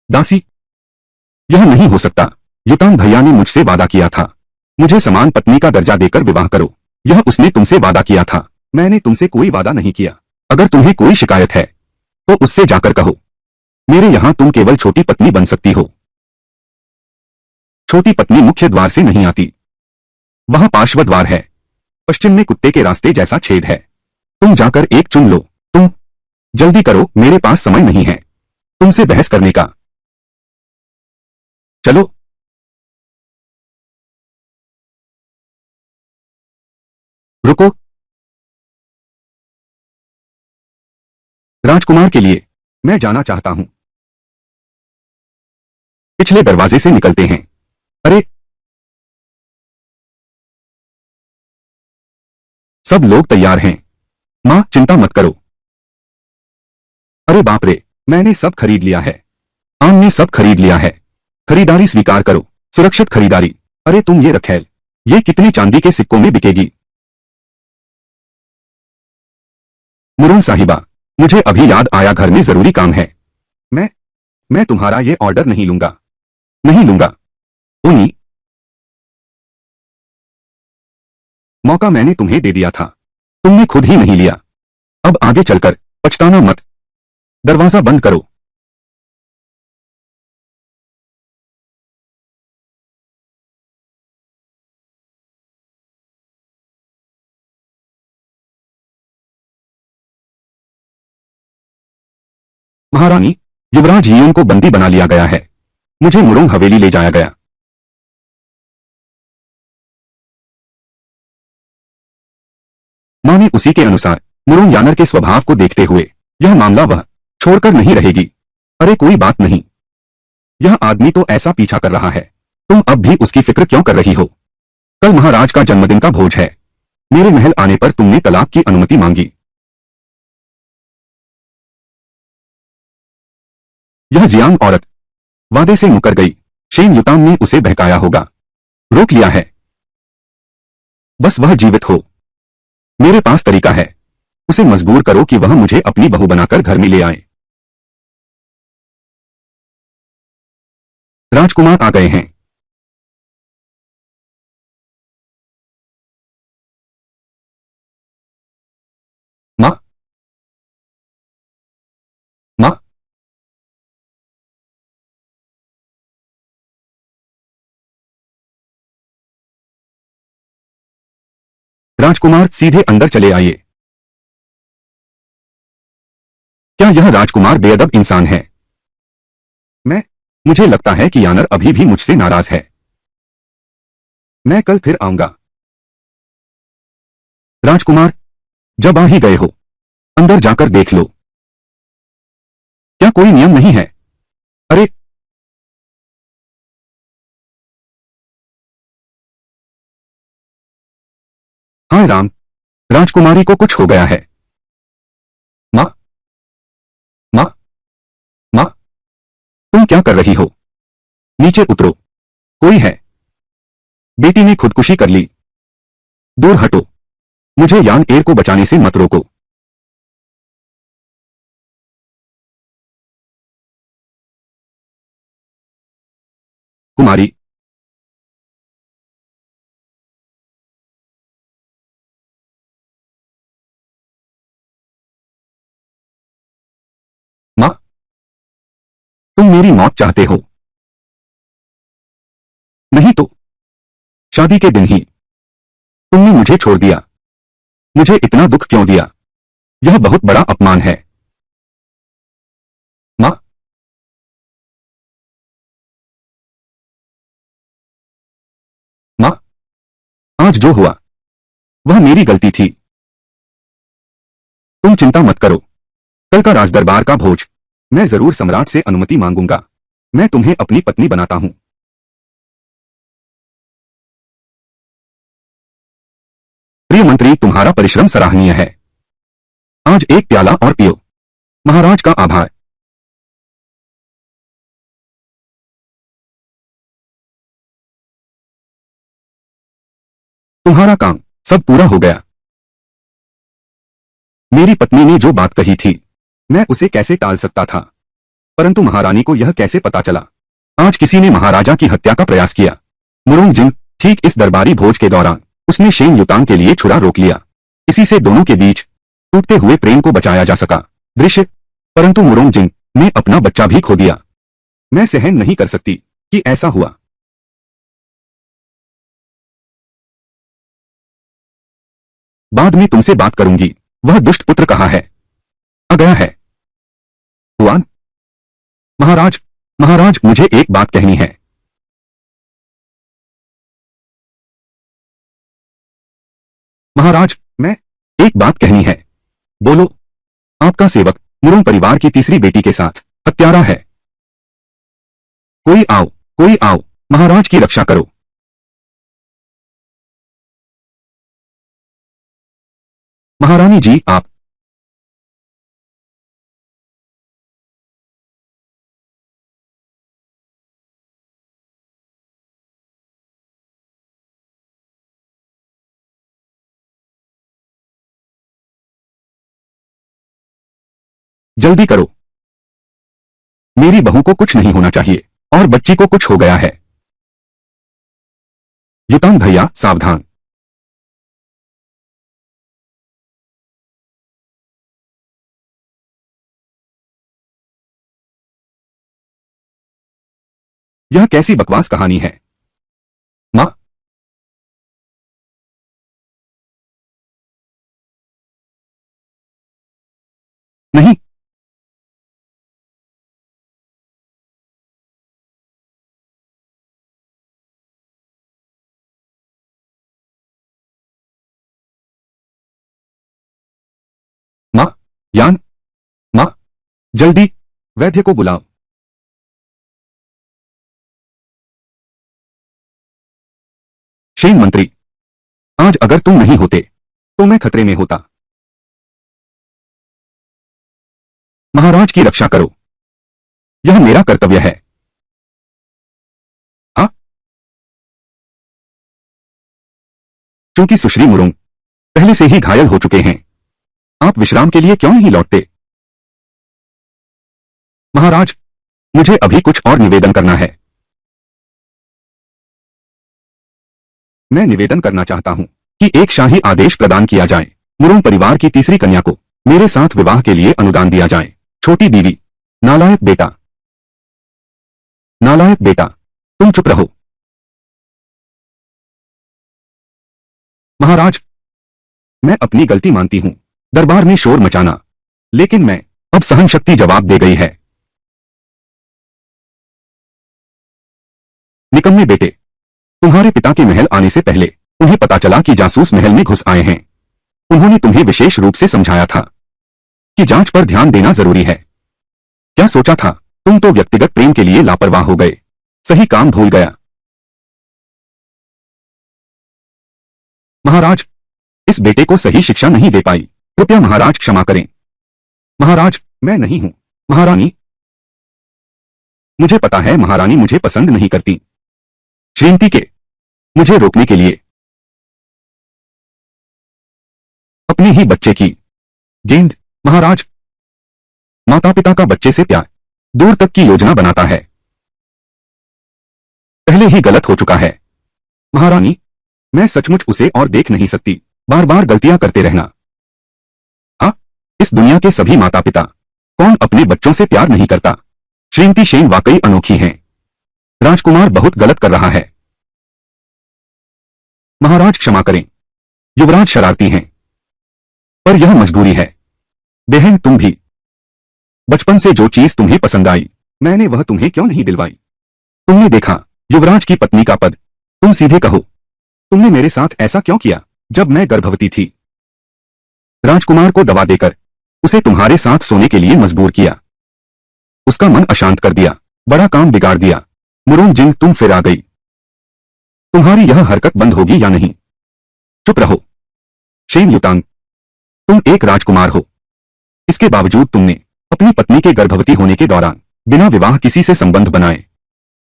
दासी, यह नहीं हो सकता। युतांग भैया ने मुझसे वादा किया था, मुझे समान पत्नी का दर्जा देकर विवाह करो। यह उसने तुमसे वादा किया था। मैंने तुमसे कोई वादा नहीं किया। अगर तुम्हें कोई शिकायत है तो उससे जाकर कहो। मेरे यहां तुम केवल छोटी पत्नी बन सकती हो। छोटी पत्नी मुख्य द्वार से नहीं आती। वहां पार्श्व द्वार है। पश्चिम में कुत्ते के रास्ते जैसा छेद है। तुम जाकर एक चुन लो। तुम जल्दी करो, मेरे पास समय नहीं है तुमसे बहस करने का। चलो। रुको। राजकुमार के लिए मैं जाना चाहता हूं। पिछले दरवाजे से निकलते हैं। अरे, सब लोग तैयार हैं। मां, चिंता मत करो। अरे बाप रे, मैंने सब खरीद लिया है। आम ने सब खरीद लिया है। खरीदारी स्वीकार करो। सुरक्षित खरीदारी। अरे तुम ये रखेल, ये कितने चांदी के सिक्कों में बिकेगी? मुरुंग साहिबा, मुझे अभी याद आया, घर में जरूरी काम है। मैं मैं तुम्हारा ये ऑर्डर नहीं लूंगा। नहीं लूंगा। ओनी, मौका मैंने तुम्हें दे दिया था, तुमने खुद ही नहीं लिया। अब आगे चलकर पछताना मत। दरवाजा बंद करो। महारानी, युवराज यियोंग को बंदी बना लिया गया है। मुझे मुरोंग हवेली ले जाया गया। माँ ने उसी के अनुसार मुरोंग यानर के स्वभाव को देखते हुए यह मामला वह छोड़कर नहीं रहेगी। अरे कोई बात नहीं, यह आदमी तो ऐसा पीछा कर रहा है, तुम अब भी उसकी फिक्र क्यों कर रही हो? कल महाराज का जन्मदिन का भोज है। मेरे महल आने पर तुमने तलाक की अनुमति मांगी। यह जियांग औरत वादे से मुकर गई। शेन युतांग ने उसे बहकाया होगा, रोक लिया है। बस वह जीवित हो। मेरे पास तरीका है। उसे मजबूर करो कि वह मुझे अपनी बहू बनाकर घर में ले आए। राजकुमार आ गए हैं। माँ, माँ, राजकुमार सीधे अंदर चले आइए। क्या यह राजकुमार बेअदब इंसान है? मैं मुझे लगता है कि यानर अभी भी मुझसे नाराज है। मैं कल फिर आऊंगा। राजकुमार, जब आ ही गए हो, अंदर जाकर देख लो। क्या कोई नियम नहीं है? अरे, हाय राम, राजकुमारी को कुछ हो गया है। माँ, माँ, माँ, तुम क्या कर रही हो? नीचे उतरो। कोई है? बेटी ने खुदकुशी कर ली। दूर हटो। मुझे यान एयर को बचाने से मत रोको। कुमारी, माँ, तुम मेरी मौत चाहते हो? नहीं तो शादी के दिन ही तुमने मुझे छोड़ दिया। मुझे इतना दुख क्यों दिया? यह बहुत बड़ा अपमान है। माँ, माँ, आज जो हुआ वह मेरी गलती थी। तुम चिंता मत करो। कल का राजदरबार का भोज मैं जरूर सम्राट से अनुमति मांगूंगा। मैं तुम्हें अपनी पत्नी बनाता हूँ। प्रिय मंत्री, तुम्हारा परिश्रम सराहनीय है। आज एक प्याला और पियो। महाराज का आभार। तुम्हारा काम सब पूरा हो गया। मेरी पत्नी ने जो बात कही थी, मैं उसे कैसे टाल सकता था? परंतु महारानी को यह कैसे पता चला? आज किसी ने महाराजा की हत्या का प्रयास किया। मुरोंग जिंग, ठीक इस दरबारी भोज के दौरान उसने शेन युतांग के लिए छुरा रोक लिया। इसी से दोनों के बीच टूटते हुए प्रेम को बचाया जा सका। दृश्य, परंतु मुरोंग जिंग ने अपना बच्चा भी खो दिया। मैं सहन नहीं कर सकती कि ऐसा हुआ। बाद में तुमसे बात करूंगी। वह दुष्ट पुत्र कहाँ है? आ गया है। हुआन, महाराज, महाराज, मुझे एक बात कहनी है। महाराज, मैं एक बात कहनी है। बोलो। आपका सेवक मुरोंग परिवार की तीसरी बेटी के साथ हत्यारा है। कोई आओ, कोई आओ, महाराज की रक्षा करो। महारानी जी, आप जल्दी करो, मेरी बहू को कुछ नहीं होना चाहिए और बच्ची को कुछ हो गया है। युतांग भैया सावधान। यह कैसी बकवास कहानी है? माँ, नहीं, माँ, यान, माँ, जल्दी वैद्य को बुलाओ। शेन मंत्री, आज अगर तुम नहीं होते तो मैं खतरे में होता। महाराज की रक्षा करो, यह मेरा कर्तव्य है। हाँ, क्योंकि सुश्री मुरुंग पहले से ही घायल हो चुके हैं, आप विश्राम के लिए क्यों नहीं लौटते? महाराज, मुझे अभी कुछ और निवेदन करना है। मैं निवेदन करना चाहता हूं कि एक शाही आदेश प्रदान किया जाए। मुरुंग परिवार की तीसरी कन्या को मेरे साथ विवाह के लिए अनुदान दिया जाए। छोटी बीवी, नालायक बेटा, नालायक बेटा, तुम चुप रहो। महाराज, मैं अपनी गलती मानती हूं, दरबार में शोर मचाना, लेकिन मैं अब सहन शक्ति जवाब दे गई है। निकम्मे बेटे, तुम्हारे पिता के महल आने से पहले उन्हें पता चला कि जासूस महल में घुस आए हैं। उन्होंने तुम्हें विशेष रूप से समझाया था कि जांच पर ध्यान देना जरूरी है। क्या सोचा था? तुम तो व्यक्तिगत प्रेम के लिए लापरवाह हो गए, सही काम भूल गया। महाराज, इस बेटे को सही शिक्षा नहीं दे पाई, कृपया महाराज क्षमा करें। महाराज, मैं नहीं हूं महारानी। मुझे पता है महारानी मुझे पसंद नहीं करती। श्रीमती के मुझे रोकने के लिए अपने ही बच्चे की गेंद। महाराज, माता पिता का बच्चे से प्यार दूर तक की योजना बनाता है, पहले ही गलत हो चुका है। महारानी, मैं सचमुच उसे और देख नहीं सकती, बार बार गलतियां करते रहना। हाँ, इस दुनिया के सभी माता पिता, कौन अपने बच्चों से प्यार नहीं करता? श्रीमती शेन वाकई अनोखी हैं। राजकुमार बहुत गलत कर रहा है। महाराज क्षमा करें, युवराज शरारती हैं, पर यह मजबूरी है। बहन, तुम भी बचपन से जो चीज तुम्हें पसंद आई, मैंने वह तुम्हें क्यों नहीं दिलवाई? तुमने देखा युवराज की पत्नी का पद, तुम सीधे कहो, तुमने मेरे साथ ऐसा क्यों किया जब मैं गर्भवती थी? राजकुमार को दवा देकर उसे तुम्हारे साथ सोने के लिए मजबूर किया, उसका मन अशांत कर दिया, बड़ा काम बिगाड़ दिया। मुरुंग जिंग, तुम फिर आ गई। तुम्हारी यह हरकत बंद होगी या नहीं? चुप रहो। शेन युतांग, तुम एक राजकुमार हो, इसके बावजूद तुमने अपनी पत्नी के गर्भवती होने के दौरान बिना विवाह किसी से संबंध बनाए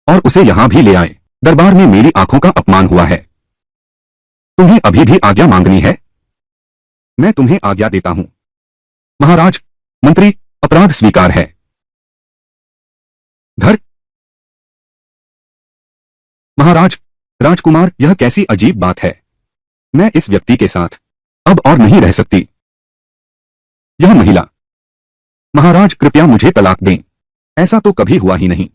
और उसे यहां भी ले आए। दरबार में मेरी आंखों का अपमान हुआ है। तुम्हें अभी भी आज्ञा मांगनी है? मैं तुम्हें आज्ञा देता हूं। महाराज, मंत्री, अपराध स्वीकार है। घर। महाराज, राजकुमार, यह कैसी अजीब बात है। मैं इस व्यक्ति के साथ अब और नहीं रह सकती। यह महिला। महाराज, कृपया मुझे तलाक दें, ऐसा तो कभी हुआ ही नहीं।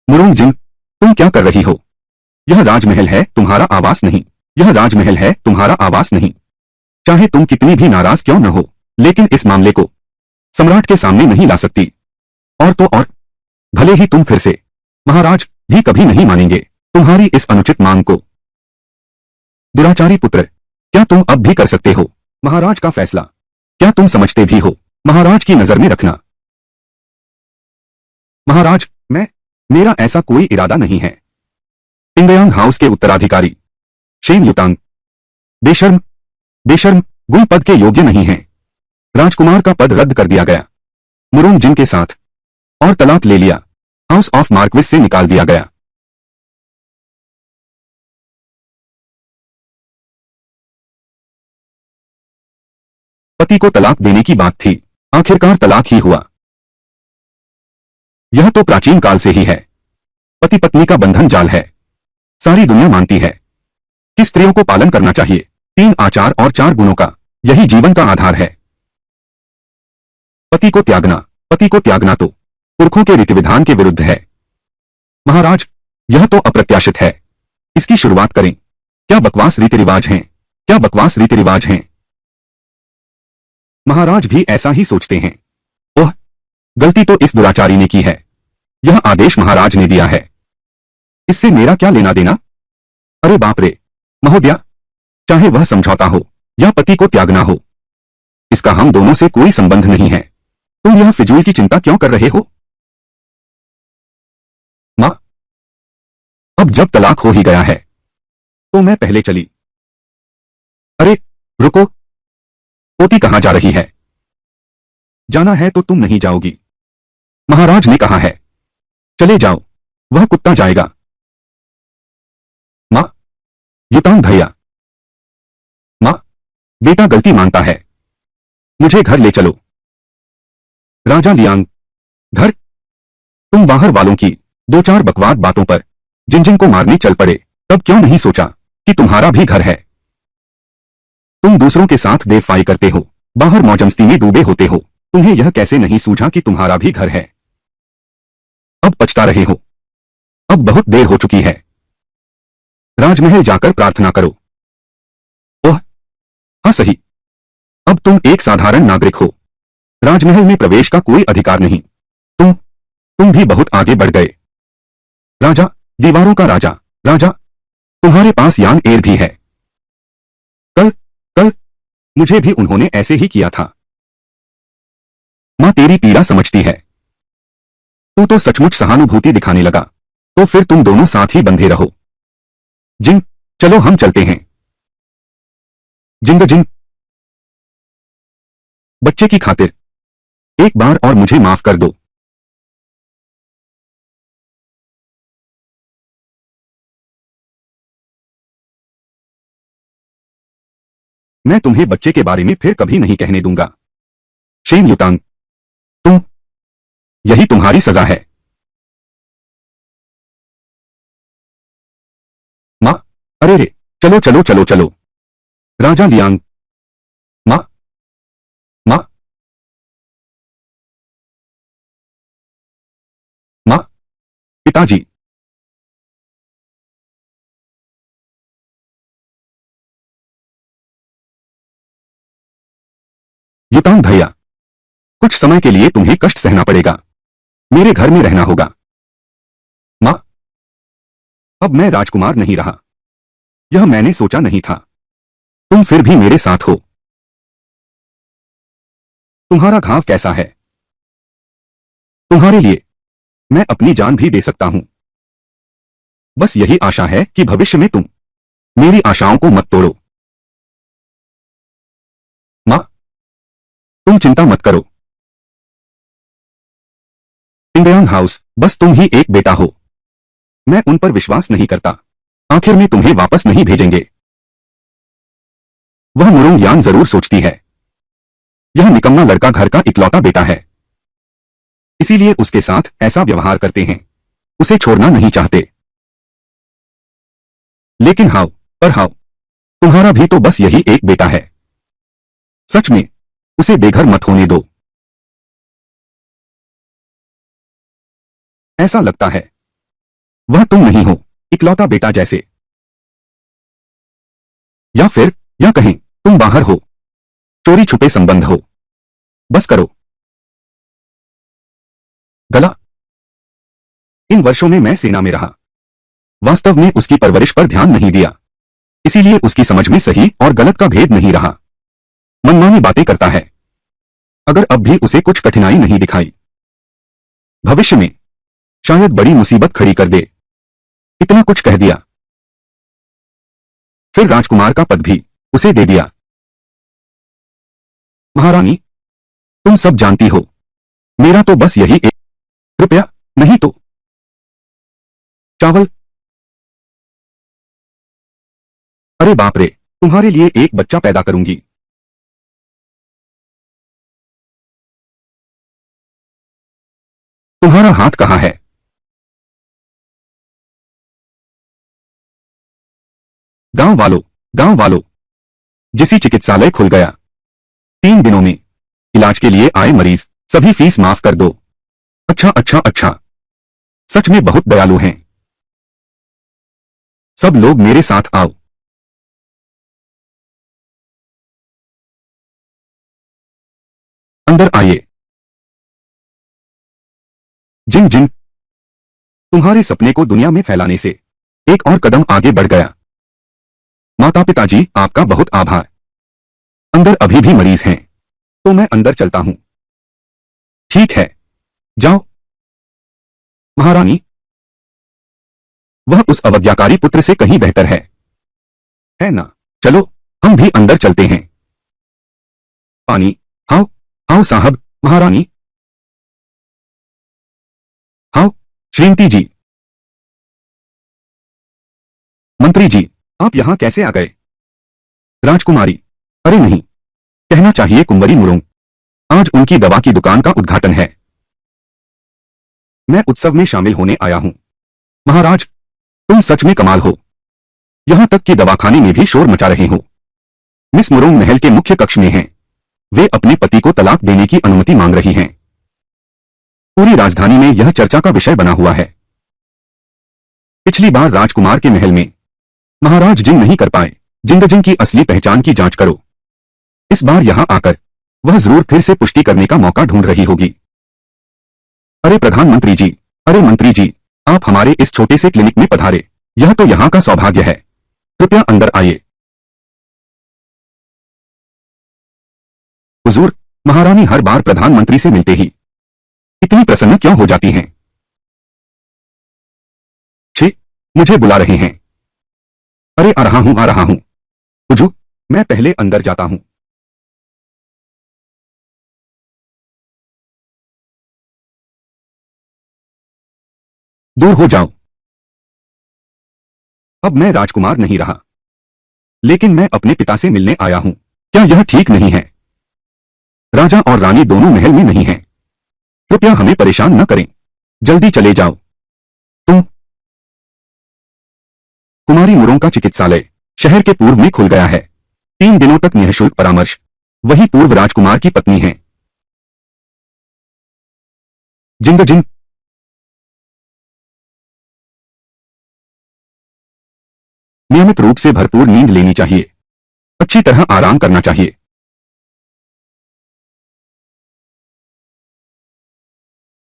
मुरुंग जिंग, तुम क्या कर रही हो? यह राजमहल है, तुम्हारा आवास नहीं। यह राजमहल है, तुम्हारा आवास नहीं। चाहे तुम कितनी भी नाराज क्यों न हो, लेकिन इस मामले को सम्राट के सामने नहीं ला सकती। और तो और, भले ही तुम फिर से महाराज भी कभी नहीं मानेंगे तुम्हारी इस अनुचित मांग को। दुराचारी पुत्र, क्या तुम अब भी कर सकते हो महाराज का फैसला? क्या तुम समझते भी हो महाराज की नजर में रखना? महाराज, मेरा ऐसा कोई इरादा नहीं है। पिंगयांग हाउस के उत्तराधिकारी शेन युतांग बेशर्म, बेशर्म, गुण पद के योग्य नहीं हैं। राजकुमार का पद रद्द कर दिया गया, मुरुंग जिन के साथ और तलाक ले लिया, हाउस ऑफ मार्क्विस से निकाल दिया गया। पति को तलाक देने की बात थी, आखिरकार तलाक ही हुआ। यह तो प्राचीन काल से ही है। पति पत्नी का बंधन जाल है, सारी दुनिया मानती है कि स्त्रियों को पालन करना चाहिए 3 आचार और 4 गुणों का, यही जीवन का आधार है। पति को त्यागना तो पुरखों के रीति विधान के विरुद्ध है। महाराज, यह तो अप्रत्याशित है, इसकी शुरुआत करें। क्या बकवास रीति रिवाज हैं, क्या बकवास रीति रिवाज हैं। महाराज भी ऐसा ही सोचते हैं। ओह, गलती तो इस दुराचारी ने की है। यह आदेश महाराज ने दिया है, इससे मेरा क्या लेना देना। अरे बाप रे महोदया, चाहे वह समझौता हो या पति को त्यागना हो, इसका हम दोनों से कोई संबंध नहीं है। तुम यह फिजूल की चिंता क्यों कर रहे हो। मां, अब जब तलाक हो ही गया है तो मैं पहले चली। अरे रुको, पोती कहां जा रही है। जाना है तो तुम नहीं जाओगी, महाराज ने कहा है। चले जाओ, वह कुत्ता जाएगा। मां, युतांग भैया। मां, बेटा गलती मानता है, मुझे घर ले चलो। राजा लियांग, घर। तुम बाहर वालों की 2-4 बकवाद बातों पर जिन जिन को मारने चल पड़े, तब क्यों नहीं सोचा कि तुम्हारा भी घर है। तुम दूसरों के साथ बेवफाई करते हो, बाहर मौजमस्ती में डूबे होते हो, तुम्हें यह कैसे नहीं सूझा कि तुम्हारा भी घर है। अब पछता रहे हो, अब बहुत देर हो चुकी है। राजमहल जाकर प्रार्थना करो। ओह हाँ सही, अब तुम एक साधारण नागरिक हो, राजमहल में प्रवेश का कोई अधिकार नहीं। तुम भी बहुत आगे बढ़ गए। राजा, दीवारों का राजा, राजा, तुम्हारे पास यान एयर भी है। कल मुझे भी उन्होंने ऐसे ही किया था। मां तेरी पीड़ा समझती है। तू तो सचमुच सहानुभूति दिखाने लगा, तो फिर तुम दोनों साथ ही बंधे रहो। जिन, चलो हम चलते हैं। जिंग, बच्चे की खातिर एक बार और मुझे माफ कर दो। मैं तुम्हें बच्चे के बारे में फिर कभी नहीं कहने दूंगा। शेम युतांग, यही तुम्हारी सजा है। मां, अरे रे, चलो। राजा लियांग, मां, पिताजी। युतांग भैया, कुछ समय के लिए तुम्हें कष्ट सहना पड़ेगा, मेरे घर में रहना होगा। मां, अब मैं राजकुमार नहीं रहा, यह मैंने सोचा नहीं था। तुम फिर भी मेरे साथ हो। तुम्हारा घाव कैसा है। तुम्हारे लिए मैं अपनी जान भी दे सकता हूं। बस यही आशा है कि भविष्य में तुम मेरी आशाओं को मत तोड़ो। मां, तुम चिंता मत करो। इंडियन हाउस, बस तुम ही एक बेटा हो। मैं उन पर विश्वास नहीं करता, आखिर में तुम्हें वापस नहीं भेजेंगे। वह मुरुंग यान जरूर सोचती है, यह निकम्मा लड़का घर का इकलौता बेटा है, इसीलिए उसके साथ ऐसा व्यवहार करते हैं, उसे छोड़ना नहीं चाहते। लेकिन हाउ, तुम्हारा भी तो बस यही एक बेटा है। सच में उसे बेघर मत होने दो। ऐसा लगता है वह तुम नहीं हो, इकलौता बेटा जैसे। या कहें तुम बाहर हो, चोरी छुपे संबंध हो। बस करो। गला। इन वर्षों में मैं सेना में रहा, वास्तव में उसकी परवरिश पर ध्यान नहीं दिया, इसीलिए उसकी समझ में सही और गलत का भेद नहीं रहा। मनमानी बातें करता है। अगर अब भी उसे कुछ कठिनाई नहीं दिखाई, भविष्य में शायद बड़ी मुसीबत खड़ी कर दे। इतना कुछ कह दिया, फिर राजकुमार का पद भी उसे दे दिया। महारानी, तुम सब जानती हो, मेरा तो बस यही एक, कृपया नहीं तो चावल। अरे बाप रे, तुम्हारे लिए एक बच्चा पैदा करूंगी। तुम्हारा हाथ कहाँ है? गांव वालों, जिसी चिकित्सालय खुल गया। 3 दिनों में इलाज के लिए आए मरीज, सभी फीस माफ कर दो। अच्छा अच्छा अच्छा, सच में बहुत दयालु हैं। सब लोग मेरे साथ आओ। अंदर आइए। जिन जिन तुम्हारे सपने को दुनिया में फैलाने से एक और कदम आगे बढ़ गया। माता पिताजी, आपका बहुत आभार। अंदर अभी भी मरीज हैं, तो मैं अंदर चलता हूं। ठीक है, जाओ। महारानी, वह उस अवज्ञाकारी पुत्र से कहीं बेहतर है ना? चलो, हम भी अंदर चलते हैं। पानी, आओ, आओ साहब। महारानी, आओ। श्रीमती जी, मंत्री जी, आप यहां कैसे आ गए? राजकुमारी, अरे नहीं, कहना चाहिए कुंवरी मुरुंग। आज उनकी दवा की दुकान का उद्घाटन है। मैं उत्सव में शामिल होने आया हूं। महाराज, तुम सच में कमाल हो। यहां तक कि दवाखाने में भी शोर मचा रहे हो। मिस मुरुंग महल के मुख्य कक्ष में हैं। वे अपने पति को तलाक देने की अनुमति मांग रही हैं। पूरी राजधानी में यह चर्चा का विषय बना हुआ है। पिछली बार राजकुमार के महल में महाराज जिन नहीं कर पाए। जिंदजिन की असली पहचान की जांच करो। इस बार यहां आकर वह जरूर फिर से पुष्टि करने का मौका ढूंढ रही होगी। अरे प्रधानमंत्री जी, अरे मंत्री जी, आप हमारे इस छोटे से क्लिनिक में पधारे। यह तो यहां का सौभाग्य है। कृपया अंदर आइए। हुजूर, महारानी हर बार प्रधानमंत्री से मिलते ही इतनी प्रसन्न क्यों हो जाती हैं? छे, मुझे बुला रहे हैं। अरे आ रहा हूं। हुजूर, मैं पहले अंदर जाता हूं। दूर हो जाओ। अब मैं राजकुमार नहीं रहा, लेकिन मैं अपने पिता से मिलने आया हूं। क्या यह ठीक नहीं है? राजा और रानी दोनों महल में नहीं हैं। कृपया हमें परेशान न करें। जल्दी चले जाओ। तुम। कुमारी मुरों का चिकित्सालय शहर के पूर्व में खुल गया है। 3 दिनों तक निःशुल्क परामर्श। वही पूर्व राजकुमार की पत्नी है। जिंद नियमित रूप से भरपूर नींद लेनी चाहिए। अच्छी तरह आराम करना चाहिए।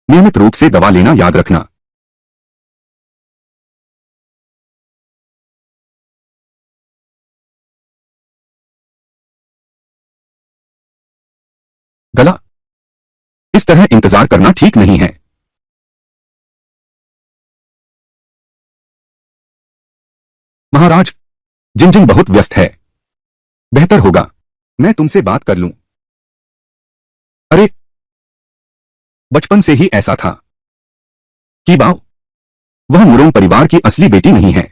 नियमित रूप से दवा लेना याद रखना। गला, इस तरह इंतजार करना ठीक नहीं है। महाराज, जिन बहुत व्यस्त है। बेहतर होगा मैं तुमसे बात कर लूं। अरे, बचपन से ही ऐसा था कि बाव, वह मुरोंग परिवार की असली बेटी नहीं है।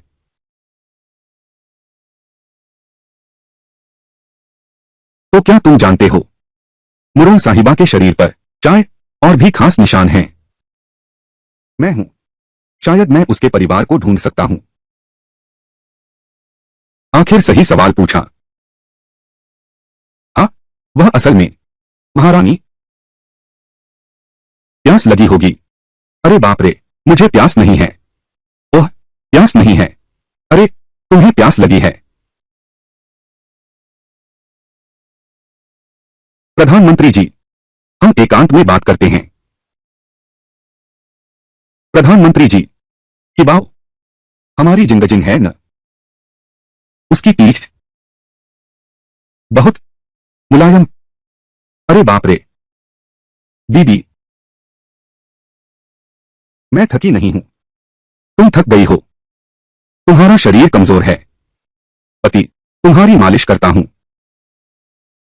तो क्या तुम जानते हो, मुरोंग साहिबा के शरीर पर चाय और भी खास निशान हैं। मैं हूं। शायद मैं उसके परिवार को ढूंढ सकता हूं। आखिर सही सवाल पूछा। हाँ, वह असल में महारानी। प्यास लगी होगी। अरे बाप रे, मुझे प्यास नहीं है। ओह, प्यास नहीं है। अरे, तुम्हें प्यास लगी है। प्रधानमंत्री जी, हम एकांत में बात करते हैं। प्रधानमंत्री जी, कि बाव, हमारी जिंदजिन है न? उसकी पीठ बहुत मुलायम। अरे बाप रे, बीबी, मैं थकी नहीं हूं। तुम थक गई हो। तुम्हारा शरीर कमजोर है। पति, तुम्हारी मालिश करता हूं।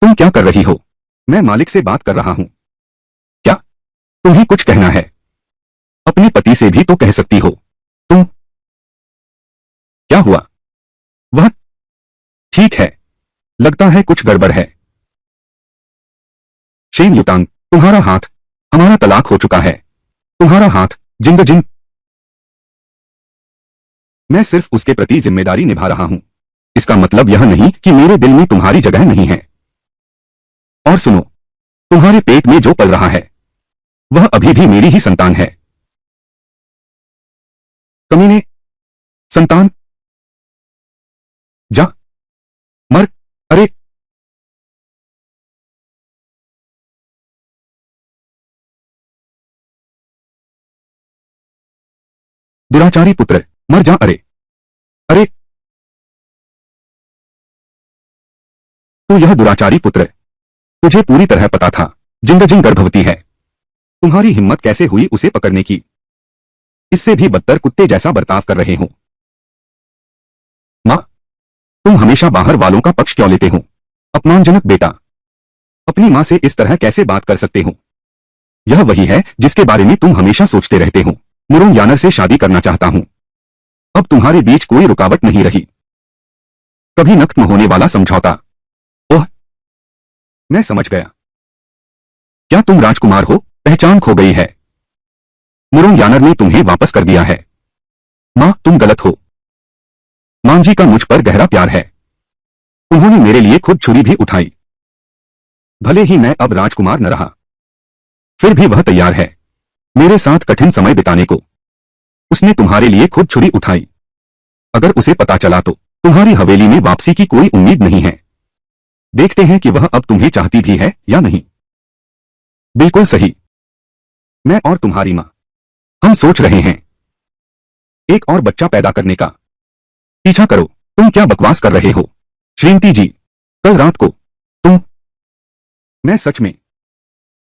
तुम क्या कर रही हो? मैं मालिक से बात कर रहा हूं। क्या तुम्हें कुछ कहना है? अपने पति से भी तो कह सकती हो। तुम। क्या हुआ? वह ठीक है। लगता है कुछ गड़बड़ है। शेन युतांग, तुम्हारा हाथ। हमारा तलाक हो चुका है। तुम्हारा हाथ जिंग जिंग। मैं सिर्फ उसके प्रति जिम्मेदारी निभा रहा हूं। इसका मतलब यह नहीं कि मेरे दिल में तुम्हारी जगह नहीं है। और सुनो, तुम्हारे पेट में जो पल रहा है वह अभी भी मेरी ही संतान है। कमीने, संतान, जा, मर। अरे, दुराचारी पुत्र, मर जा। अरे, अरे, तो यह दुराचारी पुत्र, तुझे पूरी तरह पता था जिंगजिंग गर्भवती है। तुम्हारी हिम्मत कैसे हुई उसे पकड़ने की? इससे भी बदतर कुत्ते जैसा बर्ताव कर रहे हो। मां, तुम हमेशा बाहर वालों का पक्ष क्यों लेते हो? अपमानजनक बेटा, अपनी मां से इस तरह कैसे बात कर सकते हो? यह वही है जिसके बारे में तुम हमेशा सोचते रहते हो। मुरोंग यानर से शादी करना चाहता हूं। अब तुम्हारे बीच कोई रुकावट नहीं रही। कभी न खत्म होने वाला समझौता। ओह, मैं समझ गया। क्या तुम राजकुमार हो? पहचान खो गई है। मुरोंग यानर ने तुम्हें वापस कर दिया है। मां, तुम गलत हो। मांझी का मुझ पर गहरा प्यार है। उन्होंने मेरे लिए खुद छुरी भी उठाई। भले ही मैं अब राजकुमार न रहा, फिर भी वह तैयार है मेरे साथ कठिन समय बिताने को। उसने तुम्हारे लिए खुद छुरी उठाई। अगर उसे पता चला तो तुम्हारी हवेली में वापसी की कोई उम्मीद नहीं है। देखते हैं कि वह अब तुम्हें चाहती भी है या नहीं। बिल्कुल सही। मैं और तुम्हारी मां, हम सोच रहे हैं एक और बच्चा पैदा करने का। पीछा करो। तुम क्या बकवास कर रहे हो? श्रीमती जी, कल रात को तुम। मैं सच में।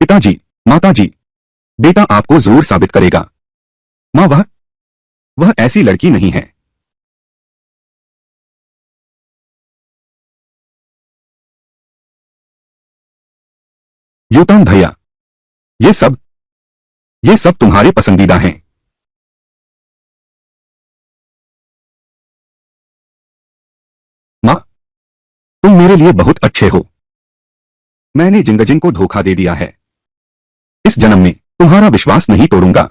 पिताजी, माताजी, बेटा आपको जरूर साबित करेगा। मां, वह ऐसी लड़की नहीं है। योतान भैया, ये सब तुम्हारे पसंदीदा हैं। मां, तुम मेरे लिए बहुत अच्छे हो। मैंने जिंगजिंग को धोखा दे दिया है। इस जन्म में तुम्हारा विश्वास नहीं तोड़ूंगा।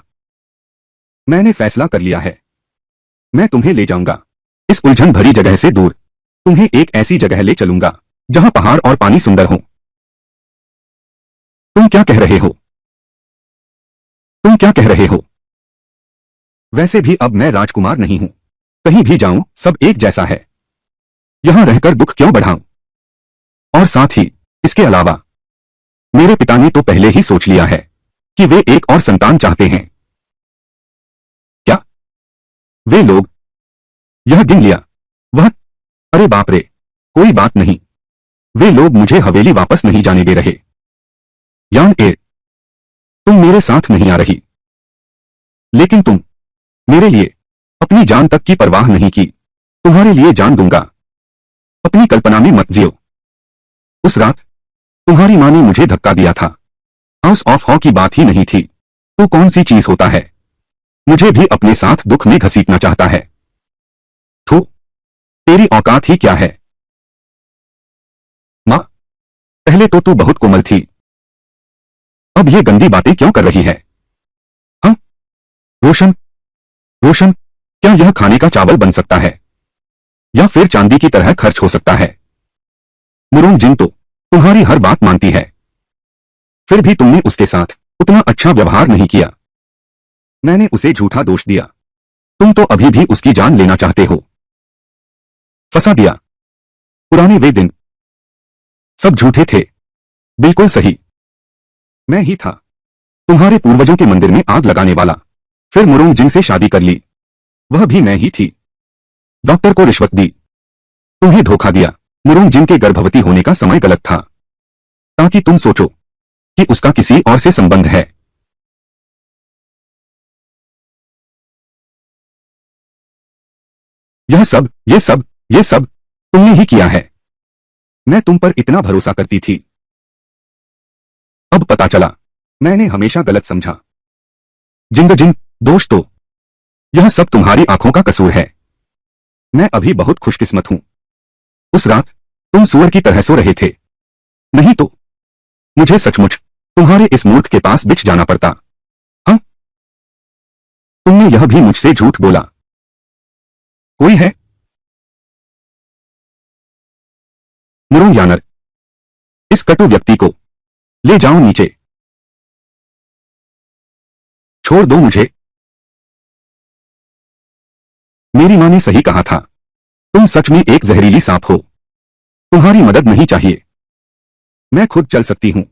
मैंने फैसला कर लिया है। मैं तुम्हें ले जाऊंगा इस उलझन भरी जगह से दूर। तुम्हें एक ऐसी जगह ले चलूंगा जहां पहाड़ और पानी सुंदर हो। तुम क्या कह रहे हो? तुम क्या कह रहे हो? वैसे भी अब मैं राजकुमार नहीं हूं। कहीं भी जाऊं सब एक जैसा है। यहां रहकर दुख क्यों बढ़ाऊं? और साथ ही इसके अलावा मेरे पिता ने तो पहले ही सोच लिया है कि वे एक और संतान चाहते हैं। क्या वे लोग? यह गिन लिया। वह, अरे बाप रे, कोई बात नहीं। वे लोग मुझे हवेली वापस नहीं जाने दे रहे। यान ए, तुम मेरे साथ नहीं आ रही, लेकिन तुम मेरे लिए अपनी जान तक की परवाह नहीं की। तुम्हारे लिए जान दूंगा। अपनी कल्पना में मत जियो। उस रात तुम्हारी मां ने मुझे धक्का दिया था। हाउस ऑफ हॉ की बात ही नहीं थी तो कौन सी चीज होता है? मुझे भी अपने साथ दुख में घसीटना चाहता है। तो तेरी औकात ही क्या है? मां, पहले तो तू बहुत कोमल थी। अब ये गंदी बातें क्यों कर रही है? हाँ, रोशन, रोशन, क्या यह खाने का चावल बन सकता है या फिर चांदी की तरह खर्च हो सकता है? मुरोंग जिन तो तुम्हारी हर बात मानती है, फिर भी तुमने उसके साथ उतना अच्छा व्यवहार नहीं किया। मैंने उसे झूठा दोष दिया। तुम तो अभी भी उसकी जान लेना चाहते हो। फंसा दिया। पुराने वे दिन सब झूठे थे। बिल्कुल सही। मैं ही था तुम्हारे पूर्वजों के मंदिर में आग लगाने वाला। फिर मुरोंग जिन से शादी कर ली, वह भी मैं ही थी। डॉक्टर को रिश्वत दी, तुम्हें धोखा दिया। मुरोंग जिन के गर्भवती होने का समय गलत था ताकि तुम सोचो कि उसका किसी और से संबंध है। ये सब तुमने ही किया है। मैं तुम पर इतना भरोसा करती थी। अब पता चला मैंने हमेशा गलत समझा। जिंगजिंग, दोष तो यह सब तुम्हारी आंखों का कसूर है। मैं अभी बहुत खुशकिस्मत हूं। उस रात तुम सुअर की तरह सो रहे थे, नहीं तो मुझे सचमुच तुम्हारे इस मूर्ख के पास बिछ जाना पड़ता। हाँ, तुमने यह भी मुझसे झूठ बोला। कोई है? मुरोंग यानर, इस कटु व्यक्ति को ले जाओ नीचे। छोड़ दो मुझे। मेरी मां ने सही कहा था, तुम सच में एक जहरीली सांप हो। तुम्हारी मदद नहीं चाहिए, मैं खुद चल सकती हूं।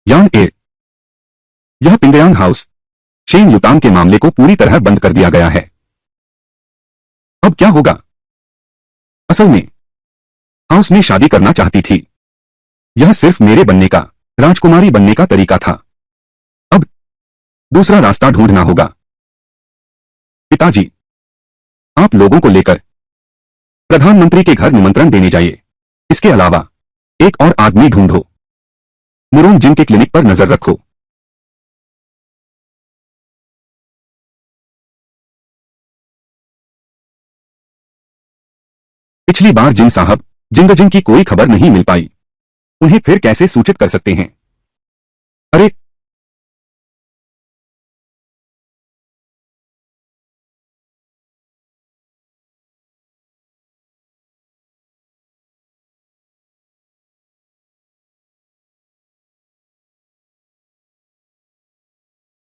यांग ए, यह पिंगयांग हाउस शेन युतांग के मामले को पूरी तरह बंद कर दिया गया है। अब क्या होगा? असल में हाउस में शादी करना चाहती थी। यह सिर्फ मेरे बनने का, राजकुमारी बनने का तरीका था। अब दूसरा रास्ता ढूंढना होगा। पिताजी, आप लोगों को लेकर प्रधानमंत्री के घर निमंत्रण देने जाइए। इसके अलावा एक और आदमी ढूंढो। मुरोंग जिन के क्लिनिक पर नजर रखो। पिछली बार जिन साहब जिंगजिंग की कोई खबर नहीं मिल पाई, उन्हें फिर कैसे सूचित कर सकते हैं? अरे,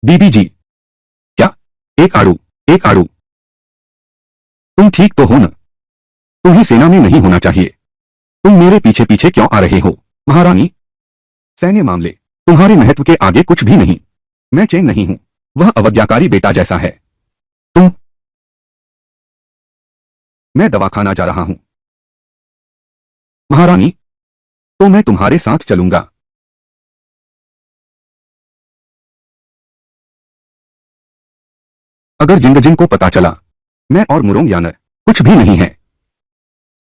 बीबी जी, क्या? एक आड़ू, एक आड़ू। तुम ठीक तो हो न? तुम्हें सेना में नहीं होना चाहिए। तुम मेरे पीछे पीछे क्यों आ रहे हो? महारानी, सैन्य मामले तुम्हारे महत्व के आगे कुछ भी नहीं। मैं चैन नहीं हूं, वह अवज्ञाकारी बेटा जैसा है। तुम? मैं दवाखाना जा रहा हूं। महारानी, तो मैं तुम्हारे साथ चलूंगा। अगर जिंगजिंग को पता चला मैं और मुरोंग यानर कुछ भी नहीं है,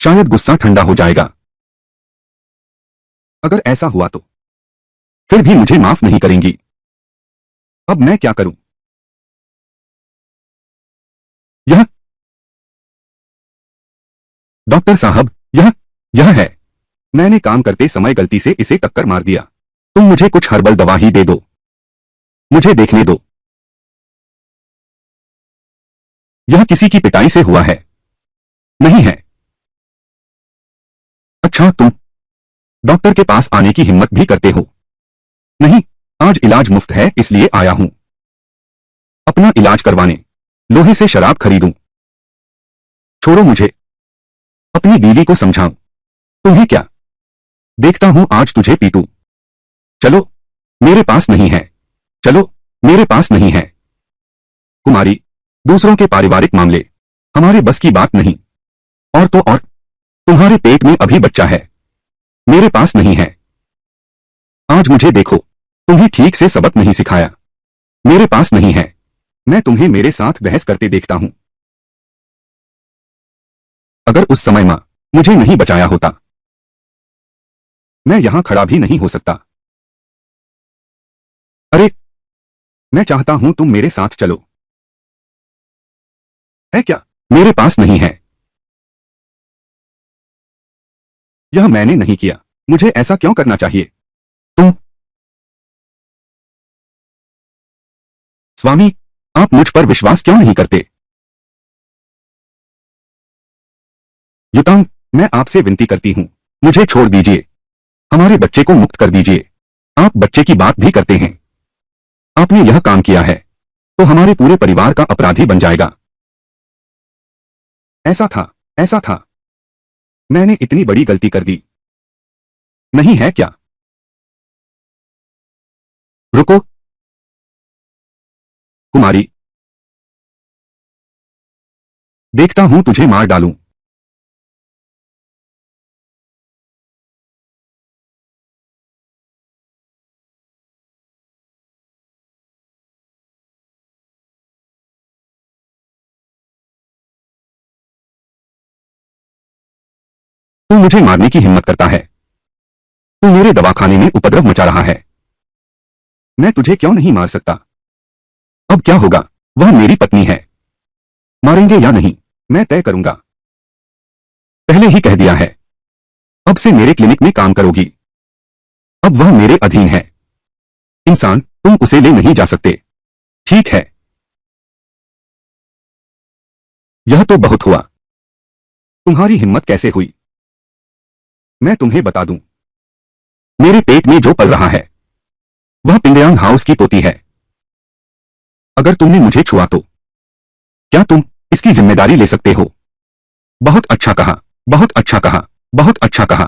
शायद गुस्सा ठंडा हो जाएगा। अगर ऐसा हुआ तो फिर भी मुझे माफ नहीं करेंगी। अब मैं क्या करूं? यह डॉक्टर साहब, यह है। मैंने काम करते समय गलती से इसे टक्कर मार दिया। तुम मुझे कुछ हर्बल दवा ही दे दो। मुझे देखने दो। यह किसी की पिटाई से हुआ है, नहीं है? अच्छा, तुम डॉक्टर के पास आने की हिम्मत भी करते हो? नहीं, आज इलाज मुफ्त है इसलिए आया हूं। अपना इलाज करवाने लोहे से शराब खरीदूं? छोड़ो मुझे, अपनी बीवी को समझाऊं। तुम्हें क्या? देखता हूं आज तुझे पीटूं। चलो, मेरे पास नहीं है। चलो, मेरे पास नहीं है। कुमारी, दूसरों के पारिवारिक मामले हमारे बस की बात नहीं। और तो और, तुम्हारे पेट में अभी बच्चा है। मेरे पास नहीं है। आज मुझे देखो, तुम्हें ठीक से सबक नहीं सिखाया। मेरे पास नहीं है। मैं तुम्हें मेरे साथ बहस करते देखता हूं। अगर उस समय मां मुझे नहीं बचाया होता, मैं यहां खड़ा भी नहीं हो सकता। अरे, मैं चाहता हूं तुम मेरे साथ चलो। है क्या? मेरे पास नहीं है। यह मैंने नहीं किया। मुझे ऐसा क्यों करना चाहिए? तुम? स्वामी, आप मुझ पर विश्वास क्यों नहीं करते? युतांग, मैं आपसे विनती करती हूं, मुझे छोड़ दीजिए। हमारे बच्चे को मुक्त कर दीजिए। आप बच्चे की बात भी करते हैं। आपने यह काम किया है तो हमारे पूरे परिवार का अपराधी बन जाएगा। ऐसा था, ऐसा था। मैंने इतनी बड़ी गलती कर दी। नहीं है क्या? रुको, कुमारी, देखता हूं तुझे मार डालूं। तू मुझे मारने की हिम्मत करता है? तू मेरे दवाखाने में उपद्रव मचा रहा है। मैं तुझे क्यों नहीं मार सकता? अब क्या होगा? वह मेरी पत्नी है। मारेंगे या नहीं, मैं तय करूंगा। पहले ही कह दिया है, अब से मेरे क्लिनिक में काम करोगी। अब वह मेरे अधीन है। इंसान, तुम उसे ले नहीं जा सकते। ठीक है। यह तो बहुत हुआ। तुम्हारी हिम्मत कैसे हुई? मैं तुम्हें बता दूं। मेरे पेट में जो पल रहा है वह पिंगयांग हाउस की पोती है। अगर तुमने मुझे छुआ तो क्या तुम इसकी जिम्मेदारी ले सकते हो? बहुत अच्छा कहा, बहुत अच्छा कहा, बहुत अच्छा कहा।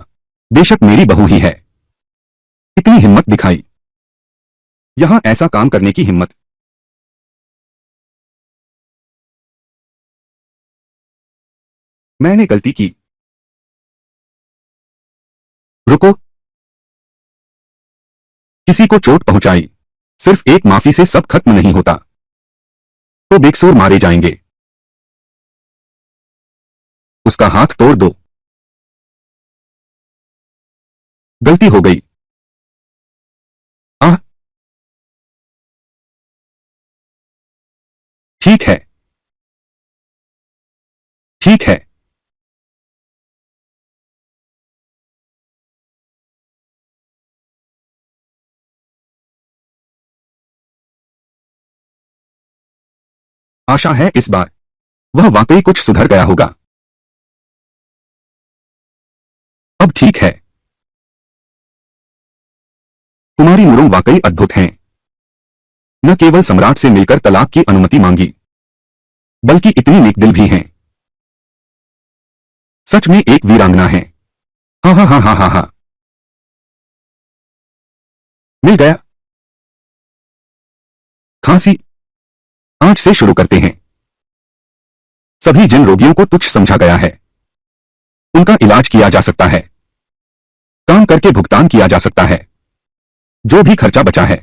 बेशक मेरी बहू ही है। इतनी हिम्मत दिखाई। यहां ऐसा काम करने की हिम्मत। मैंने गलती की। रुको। किसी को चोट पहुंचाई। सिर्फ एक माफी से सब खत्म नहीं होता। तो बेकसूर मारे जाएंगे। उसका हाथ तोड़ दो। गलती हो गई। आह। ठीक है। ठीक है। आशा है इस बार वह वाकई कुछ सुधर गया होगा। अब ठीक है। कुमारी मुरुंग वाकई अद्भुत हैं। न केवल सम्राट से मिलकर तलाक की अनुमति मांगी बल्कि इतनी नेकदिल भी हैं। सच में एक वीरांगना है। हाँ हाँ हाँ हाँ हाँ हाँ। मिल गया। खांसी। आज से शुरू करते हैं। सभी जिन रोगियों को तुच्छ समझा गया है उनका इलाज किया जा सकता है। काम करके भुगतान किया जा सकता है। जो भी खर्चा बचा है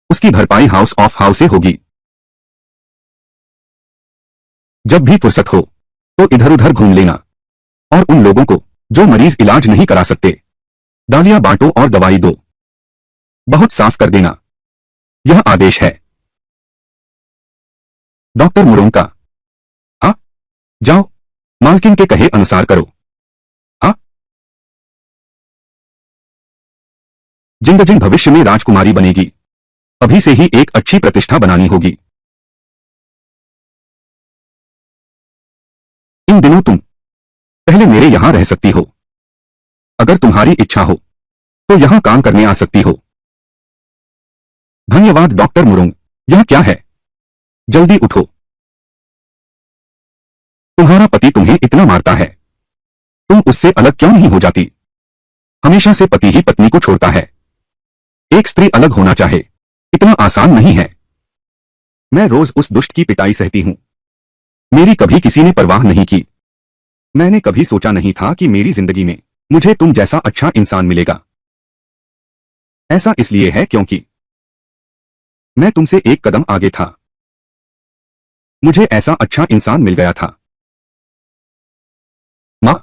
उसकी भरपाई हाउस ऑफ हाउस से होगी। जब भी फुर्सत हो तो इधर उधर घूम लेना और उन लोगों को जो मरीज इलाज नहीं करा सकते दालियां बांटो और दवाई दो। बहुत साफ कर देना। यह आदेश है। डॉक्टर मुरोंग का। हाँ। जाओ। मालकिन के कहे अनुसार करो। हाँ। जिंगजिंग भविष्य में राजकुमारी बनेगी। अभी से ही एक अच्छी प्रतिष्ठा बनानी होगी। इन दिनों तुम पहले मेरे यहां रह सकती हो। अगर तुम्हारी इच्छा हो तो यहां काम करने आ सकती हो। धन्यवाद डॉक्टर मुरोंग। यह क्या है? जल्दी उठो। तुम्हारा पति तुम्हें इतना मारता है तुम उससे अलग क्यों नहीं हो जाती? हमेशा से पति ही पत्नी को छोड़ता है। एक स्त्री अलग होना चाहे इतना आसान नहीं है। मैं रोज उस दुष्ट की पिटाई सहती हूं। मेरी कभी किसी ने परवाह नहीं की। मैंने कभी सोचा नहीं था कि मेरी जिंदगी में मुझे तुम जैसा अच्छा इंसान मिलेगा। ऐसा इसलिए है क्योंकि मैं तुमसे एक कदम आगे था। मुझे ऐसा अच्छा इंसान मिल गया था। मां,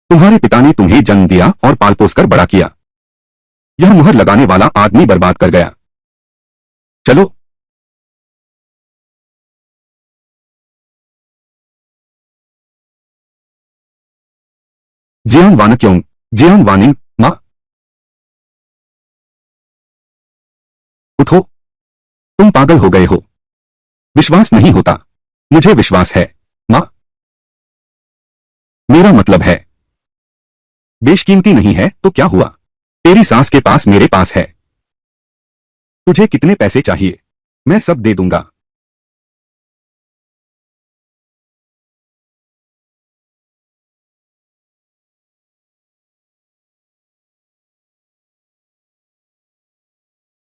तुम्हारे पिता ने तुम्हें जन्म दिया और पाल पोस कर बड़ा किया। यह मुहर लगाने वाला आदमी बर्बाद कर गया। चलो। जियान वानक्योंग। जियान वानिंग। मां, उठो। तुम पागल हो गए हो। विश्वास नहीं होता। मुझे विश्वास है। मां, मेरा मतलब है बेशकीमती नहीं है तो क्या हुआ? तेरी सास के पास मेरे पास है। तुझे कितने पैसे चाहिए? मैं सब दे दूंगा।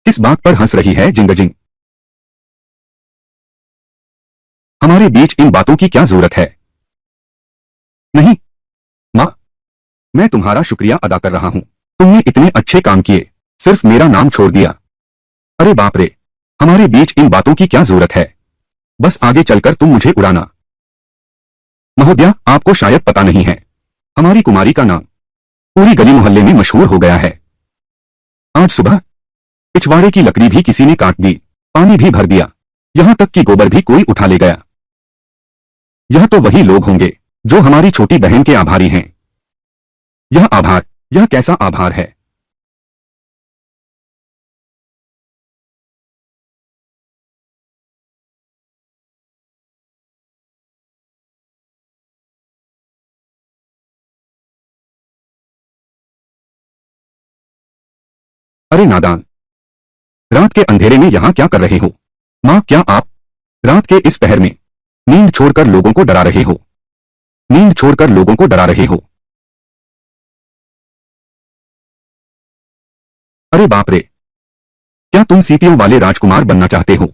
किस बात पर हंस रही है जिंगजिंग? हमारे बीच इन बातों की क्या जरूरत है? नहीं। मां, मैं तुम्हारा शुक्रिया अदा कर रहा हूं। तुमने इतने अच्छे काम किए। सिर्फ मेरा नाम छोड़ दिया। अरे बाप रे। हमारे बीच इन बातों की क्या जरूरत है? बस आगे चलकर तुम मुझे उड़ाना। महोदया, आपको शायद पता नहीं है हमारी कुमारी का नाम पूरी गली मोहल्ले में मशहूर हो गया है। आज सुबह पिछवाड़े की लकड़ी भी किसी ने काट दी। पानी भी भर दिया। यहां तक कि गोबर भी कोई उठा ले गया। यह तो वही लोग होंगे जो हमारी छोटी बहन के आभारी हैं। यह आभार, यह कैसा आभार है? अरे नादान, रात के अंधेरे में यहां क्या कर रहे हो? माँ, क्या आप रात के इस पहर में नींद छोड़कर लोगों को डरा रहे हो? नींद छोड़कर लोगों को डरा रहे हो? अरे बाप रे, क्या तुम सीपियों वाले राजकुमार बनना चाहते हो?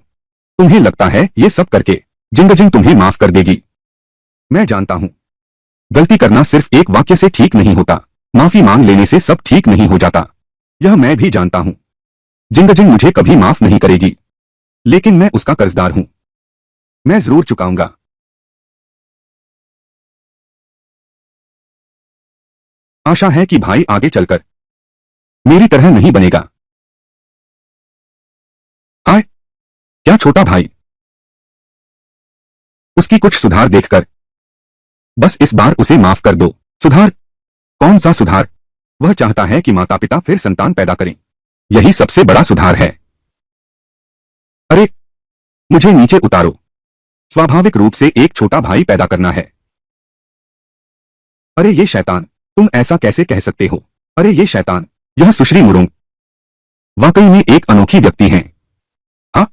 तुम्हें लगता है ये सब करके जिंदगी तुम्हें माफ कर देगी? मैं जानता हूं, गलती करना सिर्फ एक वाक्य से ठीक नहीं होता, माफी मांग लेने से सब ठीक नहीं हो जाता। यह मैं भी जानता हूं। जिंदगी मुझे कभी माफ नहीं करेगी, लेकिन मैं उसका कर्जदार हूं। मैं जरूर चुकाऊंगा। आशा है कि भाई आगे चलकर मेरी तरह नहीं बनेगा। आए, क्या छोटा भाई? उसकी कुछ सुधार देखकर बस इस बार उसे माफ कर दो। सुधार? कौन सा सुधार? वह चाहता है कि माता पिता फिर संतान पैदा करें। यही सबसे बड़ा सुधार है। अरे, मुझे नीचे उतारो। स्वाभाविक रूप से एक छोटा भाई पैदा करना है। अरे ये शैतान, तुम ऐसा कैसे कह सकते हो? अरे ये शैतान, यह सुश्री मुरुंग वाकई में एक अनोखी व्यक्ति हैं। हाँ,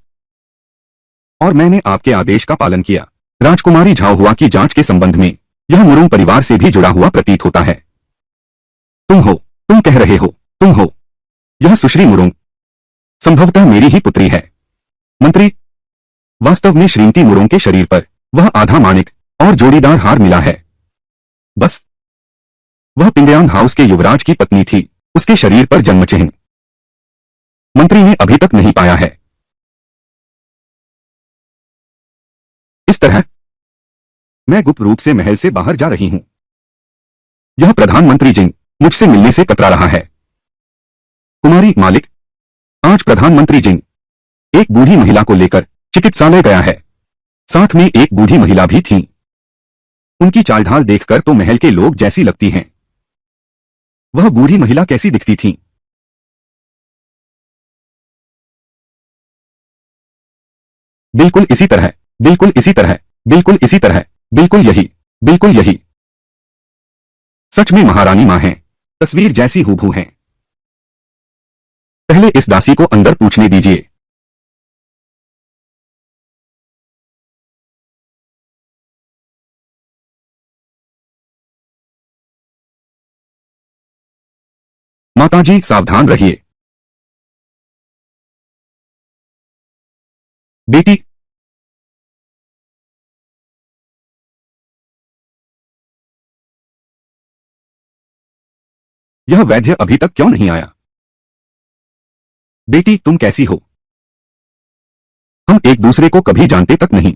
और मैंने आपके आदेश का पालन किया। राजकुमारी झाओहुआ की जांच के संबंध में यह मुरुंग परिवार से भी जुड़ा हुआ प्रतीत होता है। तुम हो, तुम कह रहे हो, तुम हो। यह सुश्री मुरुंग संभवतः मेरी ही पुत्री है। मंत्री, वास्तव में श्रीमती मुरुंग के शरीर पर वह आधा मानिक और जोड़ीदार हार मिला है। बस, वह पिंगयांग हाउस के युवराज की पत्नी थी। उसके शरीर पर जन्म चिन्ह मंत्री ने अभी तक नहीं पाया है। इस तरह मैं गुप्त रूप से महल से बाहर जा रही हूं। यह प्रधानमंत्री जिंग मुझसे मिलने से कतरा रहा है। कुमारी मालिक, आज प्रधानमंत्री जिंग एक बूढ़ी महिला को लेकर चिकित्सालय गया है। साथ में एक बूढ़ी महिला भी थी। उनकी चाल ढाल देखकर तो महल के लोग जैसी लगती हैं। वह बूढ़ी महिला कैसी दिखती थी? बिल्कुल इसी तरह, बिल्कुल इसी तरह, बिल्कुल इसी तरह, बिल्कुल यही, बिल्कुल यही। सच में महारानी मां हैं, तस्वीर जैसी हूबहू हैं। पहले इस दासी को अंदर पूछने दीजिए। माताजी सावधान रहिए। बेटी, यह वैद्य अभी तक क्यों नहीं आया? बेटी, तुम कैसी हो? हम एक दूसरे को कभी जानते तक नहीं।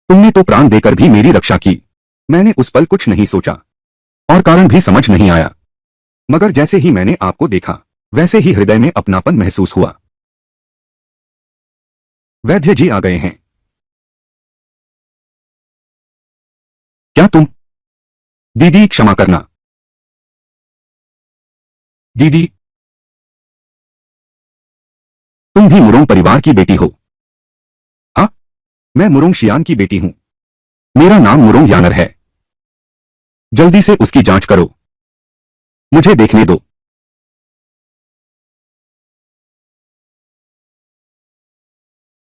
तुमने तो प्राण देकर भी मेरी रक्षा की। मैंने उस पल कुछ नहीं सोचा और कारण भी समझ नहीं आया, मगर जैसे ही मैंने आपको देखा वैसे ही हृदय में अपनापन महसूस हुआ। वैद्य जी आ गए हैं। क्या तुम? दीदी क्षमा करना। दीदी, तुम भी मुरोंग परिवार की बेटी हो? हाँ, मैं मुरोंग शियान की बेटी हूं। मेरा नाम मुरोंग यानर है। जल्दी से उसकी जांच करो। मुझे देखने दो।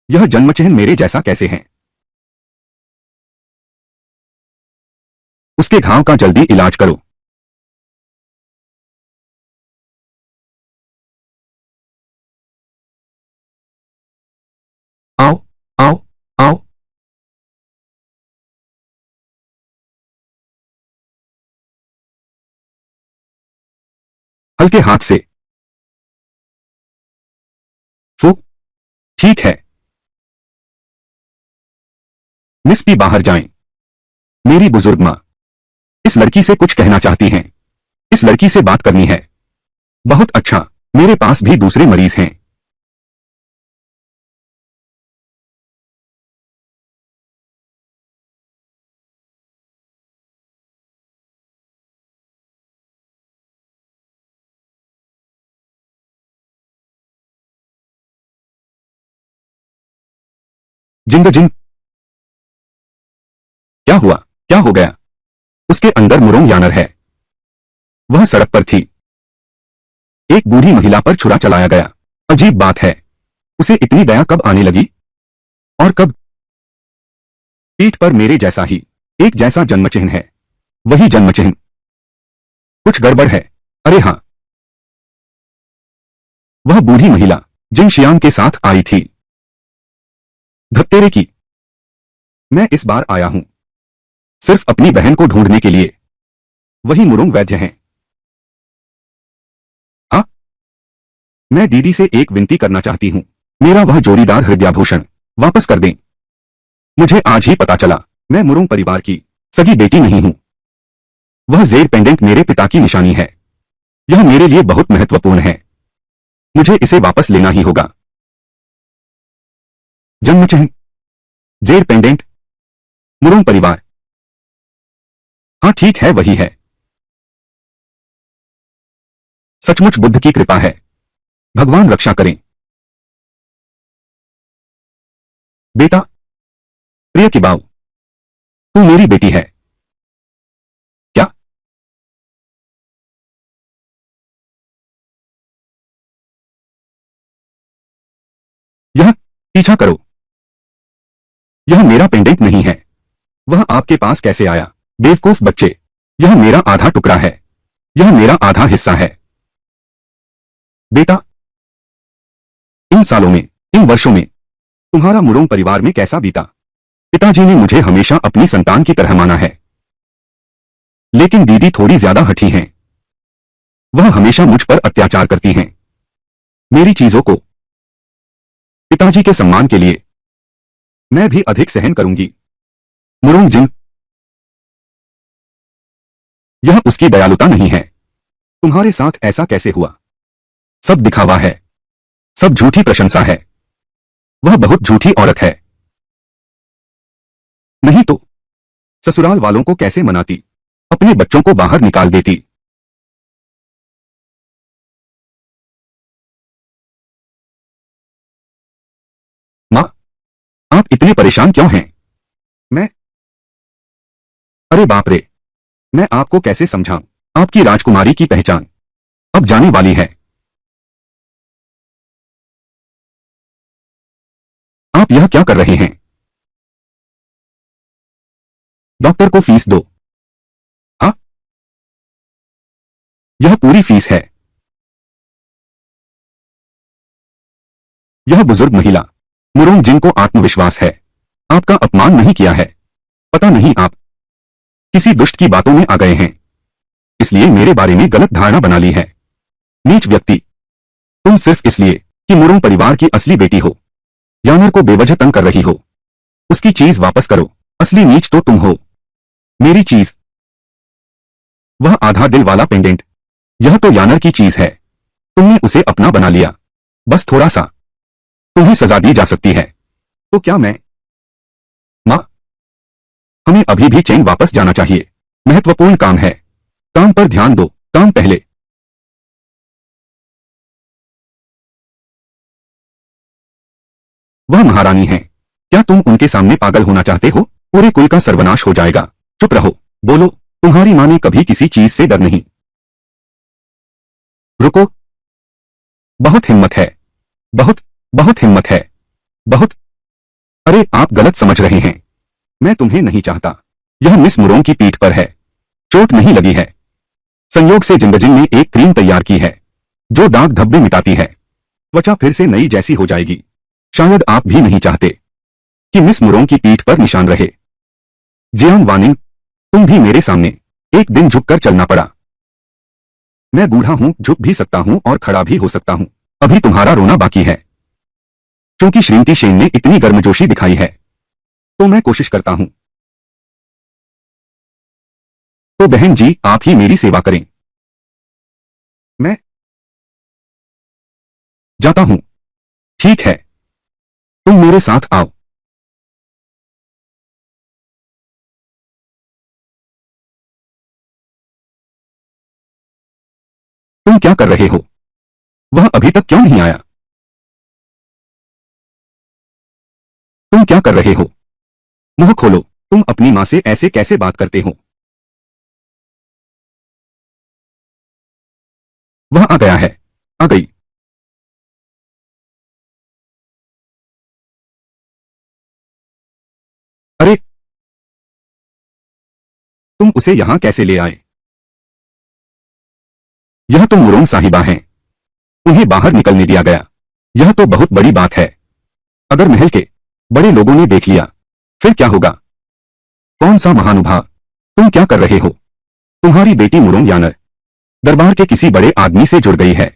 यह जन्मचिन्ह मेरे जैसा कैसे है? उसके घाव का जल्दी इलाज करो। आओ, आओ, आओ। हल्के हाथ से। फू, ठीक है। मिस पी बाहर जाएं। मेरी बुजुर्ग मां इस लड़की से कुछ कहना चाहती हैं। इस लड़की से बात करनी है। बहुत अच्छा, मेरे पास भी दूसरे मरीज हैं। जिंद जिंद, क्या हुआ? क्या हो गया? उसके अंदर मुरोंग यानर है। वह सड़क पर थी। एक बूढ़ी महिला पर छुरा चलाया गया। अजीब बात है, उसे इतनी दया कब आने लगी? और कब? पीठ पर मेरे जैसा ही एक जैसा जन्म चिन्ह है। वही जन्म चिन्ह। कुछ गड़बड़ है। अरे हाँ, वह बूढ़ी महिला जिन श्याम के साथ आई थी। धत्तेरे की। मैं इस बार आया हूं सिर्फ अपनी बहन को ढूंढने के लिए। वही मुरुंग वैद्य हैं। हाँ, मैं दीदी से एक विनती करना चाहती हूं। मेरा वह जोड़ीदार हृदयाभूषण वापस कर दें। मुझे आज ही पता चला, मैं मुरुंग परिवार की सगी बेटी नहीं हूं। वह जेड पेंडेंट मेरे पिता की निशानी है। यह मेरे लिए बहुत महत्वपूर्ण है। मुझे इसे वापस लेना ही होगा। जन्म चिन्ह, जेड पेंडेंट, मुरुंग परिवार। हाँ ठीक है, वही है। सचमुच बुद्ध की कृपा है। भगवान रक्षा करें। बेटा, प्रिय की बाऊ, तू मेरी बेटी है क्या? यह पीछा करो। यह मेरा पेंडेंट नहीं है। वह आपके पास कैसे आया? बेवकूफ बच्चे, यह मेरा आधा टुकड़ा है। यह मेरा आधा हिस्सा है। बेटा, इन सालों में, इन वर्षों में तुम्हारा मुरुंग परिवार में कैसा बीता? पिताजी ने मुझे हमेशा अपनी संतान की तरह माना है। लेकिन दीदी थोड़ी ज्यादा हठी हैं। वह हमेशा मुझ पर अत्याचार करती हैं। मेरी चीजों को। पिताजी के सम्मान के लिए मैं भी अधिक सहन करूंगी। मुरुंग जिन, यह उसकी दयालुता नहीं है। तुम्हारे साथ ऐसा कैसे हुआ? सब दिखावा है। सब झूठी प्रशंसा है। वह बहुत झूठी औरत है। नहीं तो ससुराल वालों को कैसे मनाती, अपने बच्चों को बाहर निकाल देती। मां, आप इतने परेशान क्यों हैं? मैं? अरे बाप रे, मैं आपको कैसे समझाऊं? आपकी राजकुमारी की पहचान अब जाने वाली है। आप यह क्या कर रहे हैं? डॉक्टर को फीस दो। हाँ, यह पूरी फीस है। यह बुजुर्ग महिला मुरुंग जिन को आत्मविश्वास है। आपका अपमान नहीं किया है। पता नहीं आप किसी दुष्ट की बातों में आ गए हैं, इसलिए मेरे बारे में गलत धारणा बना ली है। नीच व्यक्ति, तुम सिर्फ इसलिए कि मुरुंग परिवार की असली बेटी हो, यानर को बेवजह तंग कर रही हो। उसकी चीज वापस करो। असली नीच तो तुम हो। मेरी चीज, वह आधा दिल वाला पेंडेंट, यह तो यानर की चीज है। तुमने उसे अपना बना लिया। बस थोड़ा सा तुम्हें सजा दी जा सकती है। तो क्या मैं? मां, हमें अभी भी चैन वापस जाना चाहिए। महत्वपूर्ण काम है। काम पर ध्यान दो, काम पहले। वह महारानी हैं। क्या तुम उनके सामने पागल होना चाहते हो? पूरे कुल का सर्वनाश हो जाएगा। चुप रहो। बोलो, तुम्हारी मां ने कभी किसी चीज से डर नहीं। रुको। बहुत हिम्मत है। बहुत, बहुत हिम्मत है। बहुत। अरे आप गलत समझ रहे हैं। मैं तुम्हें नहीं चाहता। यह मिस मुरोंग की पीठ पर है। चोट नहीं लगी है। संयोग से जिंदजिन ने एक क्रीम तैयार की है जो दाग धब्बे मिटाती है। त्वचा फिर से नई जैसी हो जाएगी। शायद आप भी नहीं चाहते कि मिस मुरोंग की पीठ पर निशान रहे। जियांग वानिंग, तुम भी मेरे सामने एक दिन झुककर चलना पड़ा। मैं बूढ़ा हूं, झुक भी सकता हूं और खड़ा भी हो सकता हूं। अभी तुम्हारा रोना बाकी है। क्योंकि श्रीमती शेन ने इतनी गर्मजोशी दिखाई है, तो मैं कोशिश करता हूं। तो बहन जी, आप ही मेरी सेवा करें। मैं जाता हूं। ठीक है, तुम मेरे साथ आओ। तुम क्या कर रहे हो? वह अभी तक क्यों नहीं आया? तुम क्या कर रहे हो? मुंह खोलो। तुम अपनी मां से ऐसे कैसे बात करते हो? वह आ गया है। आ गई। तुम उसे यहां कैसे ले आए? यह तो मुरोंग साहिबा हैं। उन्हें बाहर निकलने दिया गया। यह तो बहुत बड़ी बात है। अगर महल के बड़े लोगों ने देख लिया, फिर क्या होगा? कौन सा महानुभाव? तुम क्या कर रहे हो? तुम्हारी बेटी मुरोंग यानर दरबार के किसी बड़े आदमी से जुड़ गई है।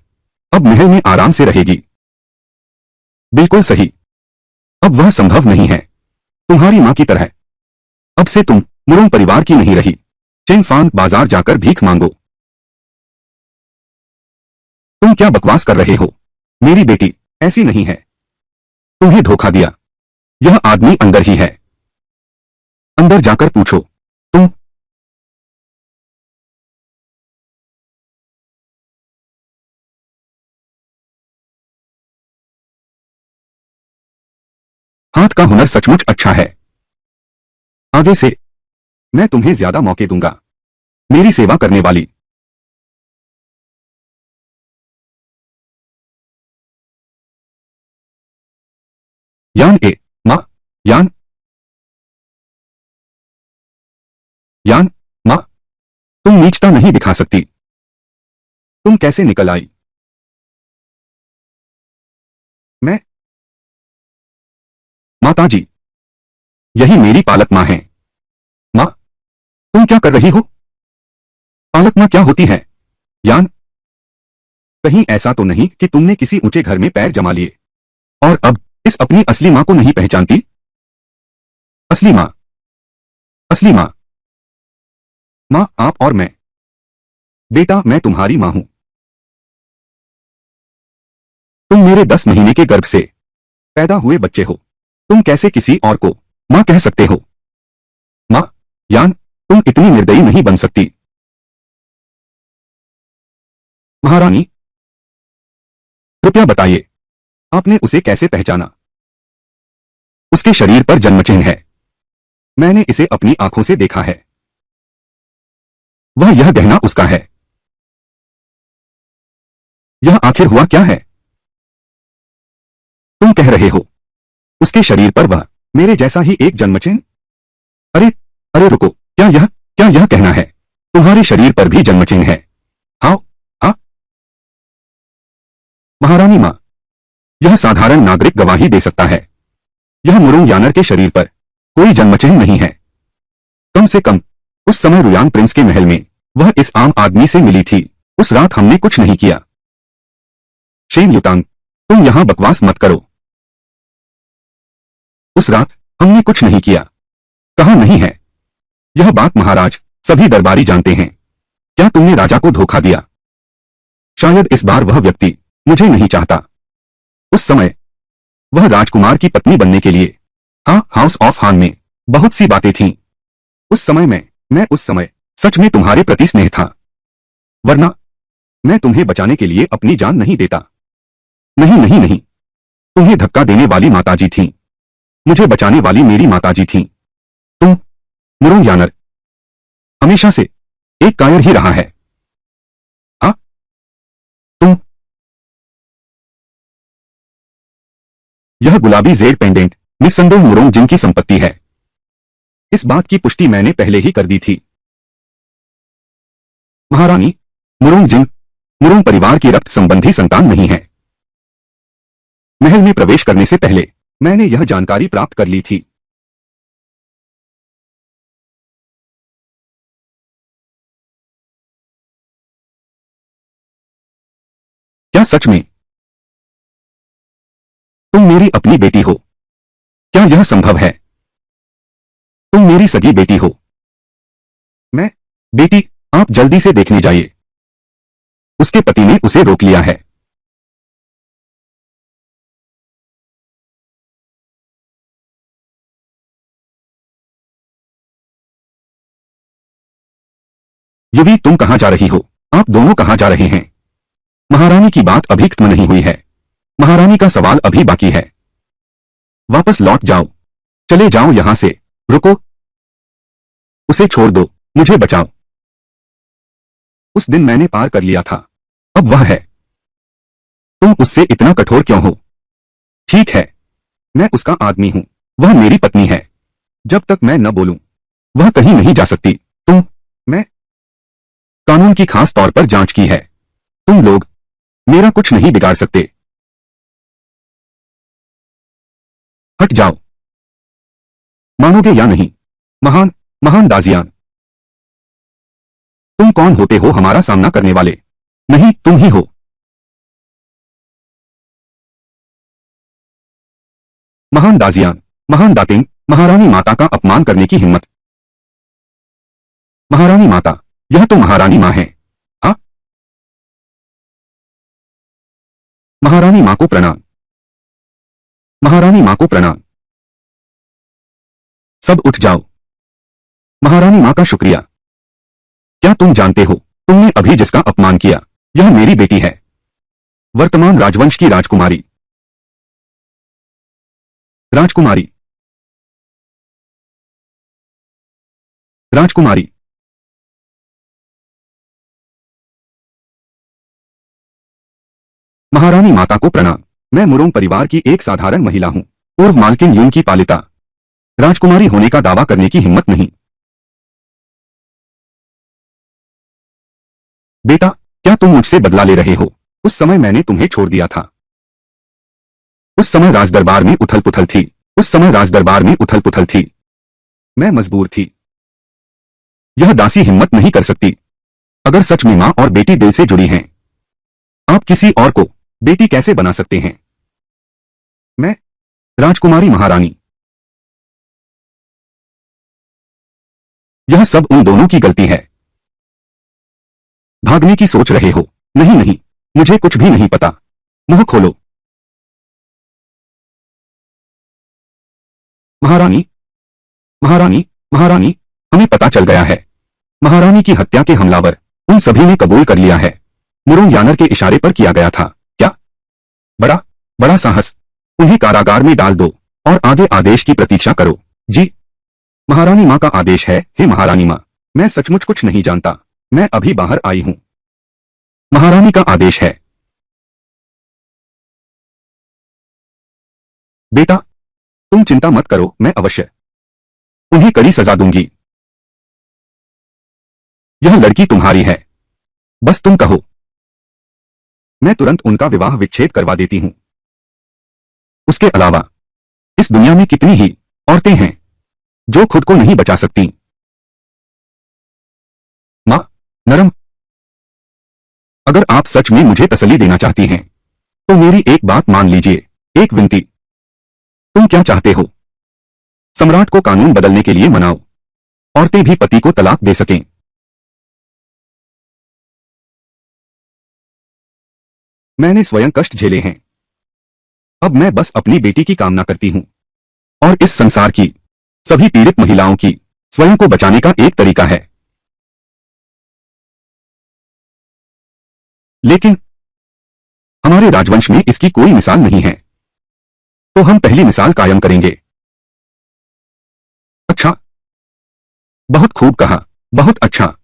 अब महल में आराम से रहेगी। बिल्कुल सही। अब वह संभव नहीं है। तुम्हारी मां की तरह। अब से तुम मुरोंग परिवार की नहीं रही। चेंगफान बाजार जाकर भीख मांगो। तुम क्या बकवास कर रहे हो? मेरी बेटी ऐसी नहीं है। तुम्हें धोखा दिया। यह आदमी अंदर ही है। अंदर जाकर पूछो। तुम हाथ का हुनर सचमुच अच्छा है। आगे से मैं तुम्हें ज्यादा मौके दूंगा। मेरी सेवा करने वाली। यान ए मां। यान यान मां। तुम नीचता नहीं दिखा सकती। तुम कैसे निकल आई? मैं माताजी, यही मेरी पालक मां है। मां, तुम क्या कर रही हो? पालक मां क्या होती है? यान, कहीं ऐसा तो नहीं कि तुमने किसी ऊंचे घर में पैर जमा लिए और अब इस अपनी असली मां को नहीं पहचानती? असली मां। असली मां। मां आप और मैं। बेटा मैं तुम्हारी मां हूं। तुम मेरे 10 महीने के गर्भ से पैदा हुए बच्चे हो। तुम कैसे किसी और को मां कह सकते हो? मां, यान, तुम इतनी निर्दयी नहीं बन सकती। महारानी, कृपया बताइए, आपने उसे कैसे पहचाना? उसके शरीर पर जन्मचिन्ह है। मैंने इसे अपनी आंखों से देखा है। वह यह गहना उसका है। यह आखिर हुआ क्या है? तुम कह रहे हो उसके शरीर पर वह मेरे जैसा ही एक जन्मचिन्ह? अरे अरे रुको, क्या यह कहना है तुम्हारे शरीर पर भी जन्मचिन्ह है? हाँ। हाँ। महारानी मां, यह साधारण नागरिक गवाही दे सकता है। यह मुरोंग यानर के शरीर पर कोई जन्मचिन्ह नहीं है। कम से कम उस समय रुयांग प्रिंस के महल में वह इस आम आदमी से मिली थी। उस रात हमने कुछ नहीं किया। शेन युतांग, तुम यहां बकवास मत करो। उस रात हमने कुछ नहीं किया। कहा नहीं है? यह बात महाराज सभी दरबारी जानते हैं। क्या तुमने राजा को धोखा दिया? शायद इस बार वह व्यक्ति मुझे नहीं चाहता। उस समय वह राजकुमार की पत्नी बनने के लिए, हाँ, हाउस ऑफ हान में बहुत सी बातें थीं। उस समय मैं उस समय सच में तुम्हारे प्रति स्नेह था। वरना मैं तुम्हें बचाने के लिए अपनी जान नहीं देता। नहीं नहीं नहीं, तुम्हें धक्का देने वाली माताजी थीं। मुझे बचाने वाली मेरी माताजी थीं। तुम मुरोंग यानर हमेशा से एक कायर ही रहा है। हाँ, तुम। यह गुलाबी जेड पेंडेंट निस्संदेह मुरोंग जिन की संपत्ति है। इस बात की पुष्टि मैंने पहले ही कर दी थी। महारानी, मुरोंग जिन मुरोंग परिवार की रक्त संबंधी संतान नहीं है। महल में प्रवेश करने से पहले मैंने यह जानकारी प्राप्त कर ली थी। क्या सच में तुम मेरी अपनी बेटी हो? क्या यह संभव है? तुम मेरी सगी बेटी हो। मैं बेटी, आप जल्दी से देखने जाइए। उसके पति ने उसे रोक लिया है। युवी, तुम कहां जा रही हो? आप दोनों कहां जा रहे हैं? महारानी की बात अभी खत्म नहीं हुई है। महारानी का सवाल अभी बाकी है। वापस लौट जाओ। चले जाओ यहां से। रुको। उसे छोड़ दो। मुझे बचाओ। उस दिन मैंने पार कर लिया था। अब वह है। तुम उससे इतना कठोर क्यों हो? ठीक है, मैं उसका आदमी हूं। वह मेरी पत्नी है। जब तक मैं न बोलूं, वह कहीं नहीं जा सकती। तुम मैं कानून की खास तौर पर जांच की है। तुम लोग मेरा कुछ नहीं बिगाड़ सकते। हट जाओ। मानोगे या नहीं? महान महान दाजियान, तुम कौन होते हो हमारा सामना करने वाले? नहीं, तुम ही हो। महान दाजियान, महान दातिंग, महारानी माता का अपमान करने की हिम्मत। महारानी माता, यह तो महारानी मां है। हाँ, महारानी मां को प्रणाम। महारानी मां को प्रणाम। सब उठ जाओ। महारानी मां का शुक्रिया। क्या तुम जानते हो, तुमने अभी जिसका अपमान किया, यह मेरी बेटी है, वर्तमान राजवंश की राजकुमारी। राजकुमारी, राजकुमारी। महारानी माता को प्रणाम। मैं मुरोंग परिवार की एक साधारण महिला हूं, पूर्व मालकिन यून की पालिता। राजकुमारी होने का दावा करने की हिम्मत नहीं। बेटा, क्या तुम मुझसे बदला ले रहे हो? उस समय मैंने तुम्हें छोड़ दिया था। उस समय राजदरबार में उथल पुथल थी। उस समय राजदरबार में उथल पुथल थी। मैं मजबूर थी। यह दासी हिम्मत नहीं कर सकती। अगर सच में मां और बेटी दिल से जुड़ी हैं, आप किसी और को बेटी कैसे बना सकते हैं? मैं राजकुमारी महारानी। यह सब उन दोनों की गलती है। भागने की सोच रहे हो? नहीं नहीं, मुझे कुछ भी नहीं पता। मुंह खोलो। महारानी, महारानी, महारानी, हमें पता चल गया है। महारानी की हत्या के हमलावर उन सभी ने कबूल कर लिया है। मुरोंग यानर के इशारे पर किया गया था। क्या बड़ा बड़ा साहस! उन्हें कारागार में डाल दो और आगे आदेश की प्रतीक्षा करो। जी, महारानी मां का आदेश है। हे महारानी मां, मैं सचमुच कुछ नहीं जानता। मैं अभी बाहर आई हूं। महारानी का आदेश है। बेटा, तुम चिंता मत करो, मैं अवश्य उन्हें कड़ी सजा दूंगी। यह लड़की तुम्हारी है, बस तुम कहो, मैं तुरंत उनका विवाह विच्छेद करवा देती हूं। उसके अलावा इस दुनिया में कितनी ही औरतें हैं जो खुद को नहीं बचा सकती। मां, नरम, अगर आप सच में मुझे तसल्ली देना चाहती हैं, तो मेरी एक बात मान लीजिए। एक विनती। तुम क्या चाहते हो? सम्राट को कानून बदलने के लिए मनाओ। औरतें भी पति को तलाक दे सकें। मैंने स्वयं कष्ट झेले हैं। अब मैं बस अपनी बेटी की कामना करती हूं, और इस संसार की सभी पीड़ित महिलाओं की स्वयं को बचाने का एक तरीका है। लेकिन हमारे राजवंश में इसकी कोई मिसाल नहीं है, तो हम पहली मिसाल कायम करेंगे। अच्छा, बहुत खूब कहा, बहुत अच्छा।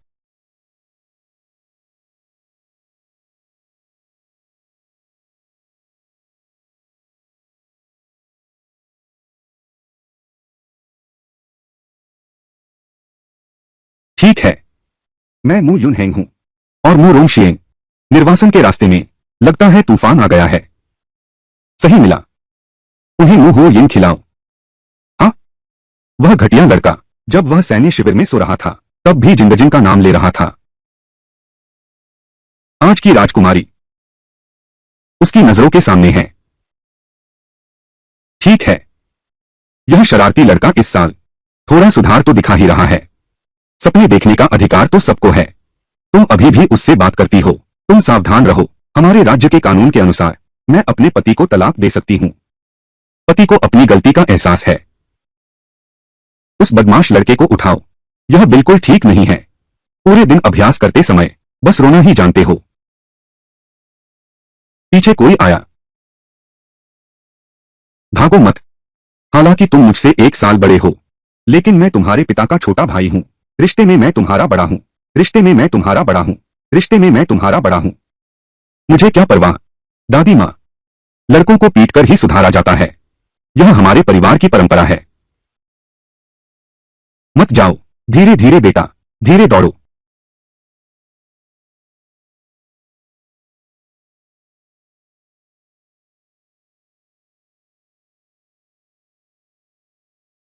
ठीक है, मैं मू यून हैंग हूं, और मू रोंग शिएंग। निर्वासन के रास्ते में लगता है तूफान आ गया है। सही मिला। उन्हें मुंह हो यिन खिलाओ। हाँ, वह घटिया लड़का जब वह सैन्य शिविर में सो रहा था, तब भी जिंगजिंग का नाम ले रहा था। आज की राजकुमारी उसकी नजरों के सामने है। ठीक है, यह शरारती लड़का इस साल थोड़ा सुधार तो दिखा ही रहा है। सपने देखने का अधिकार तो सबको है। तुम अभी भी उससे बात करती हो। तुम सावधान रहो। हमारे राज्य के कानून के अनुसार मैं अपने पति को तलाक दे सकती हूं। पति को अपनी गलती का एहसास है। उस बदमाश लड़के को उठाओ। यह बिल्कुल ठीक नहीं है। पूरे दिन अभ्यास करते समय बस रोना ही जानते हो। पीछे कोई आया। भागो मत। हालांकि तुम मुझसे 1 साल बड़े हो, लेकिन मैं तुम्हारे पिता का छोटा भाई हूं। रिश्ते में मैं तुम्हारा बड़ा हूं। रिश्ते में मैं तुम्हारा बड़ा हूं। रिश्ते में मैं तुम्हारा बड़ा हूं। मुझे क्या परवाह। दादी मां, लड़कों को पीटकर ही सुधारा जाता है। यह हमारे परिवार की परंपरा है। मत जाओ। धीरे धीरे बेटा, धीरे दौड़ो।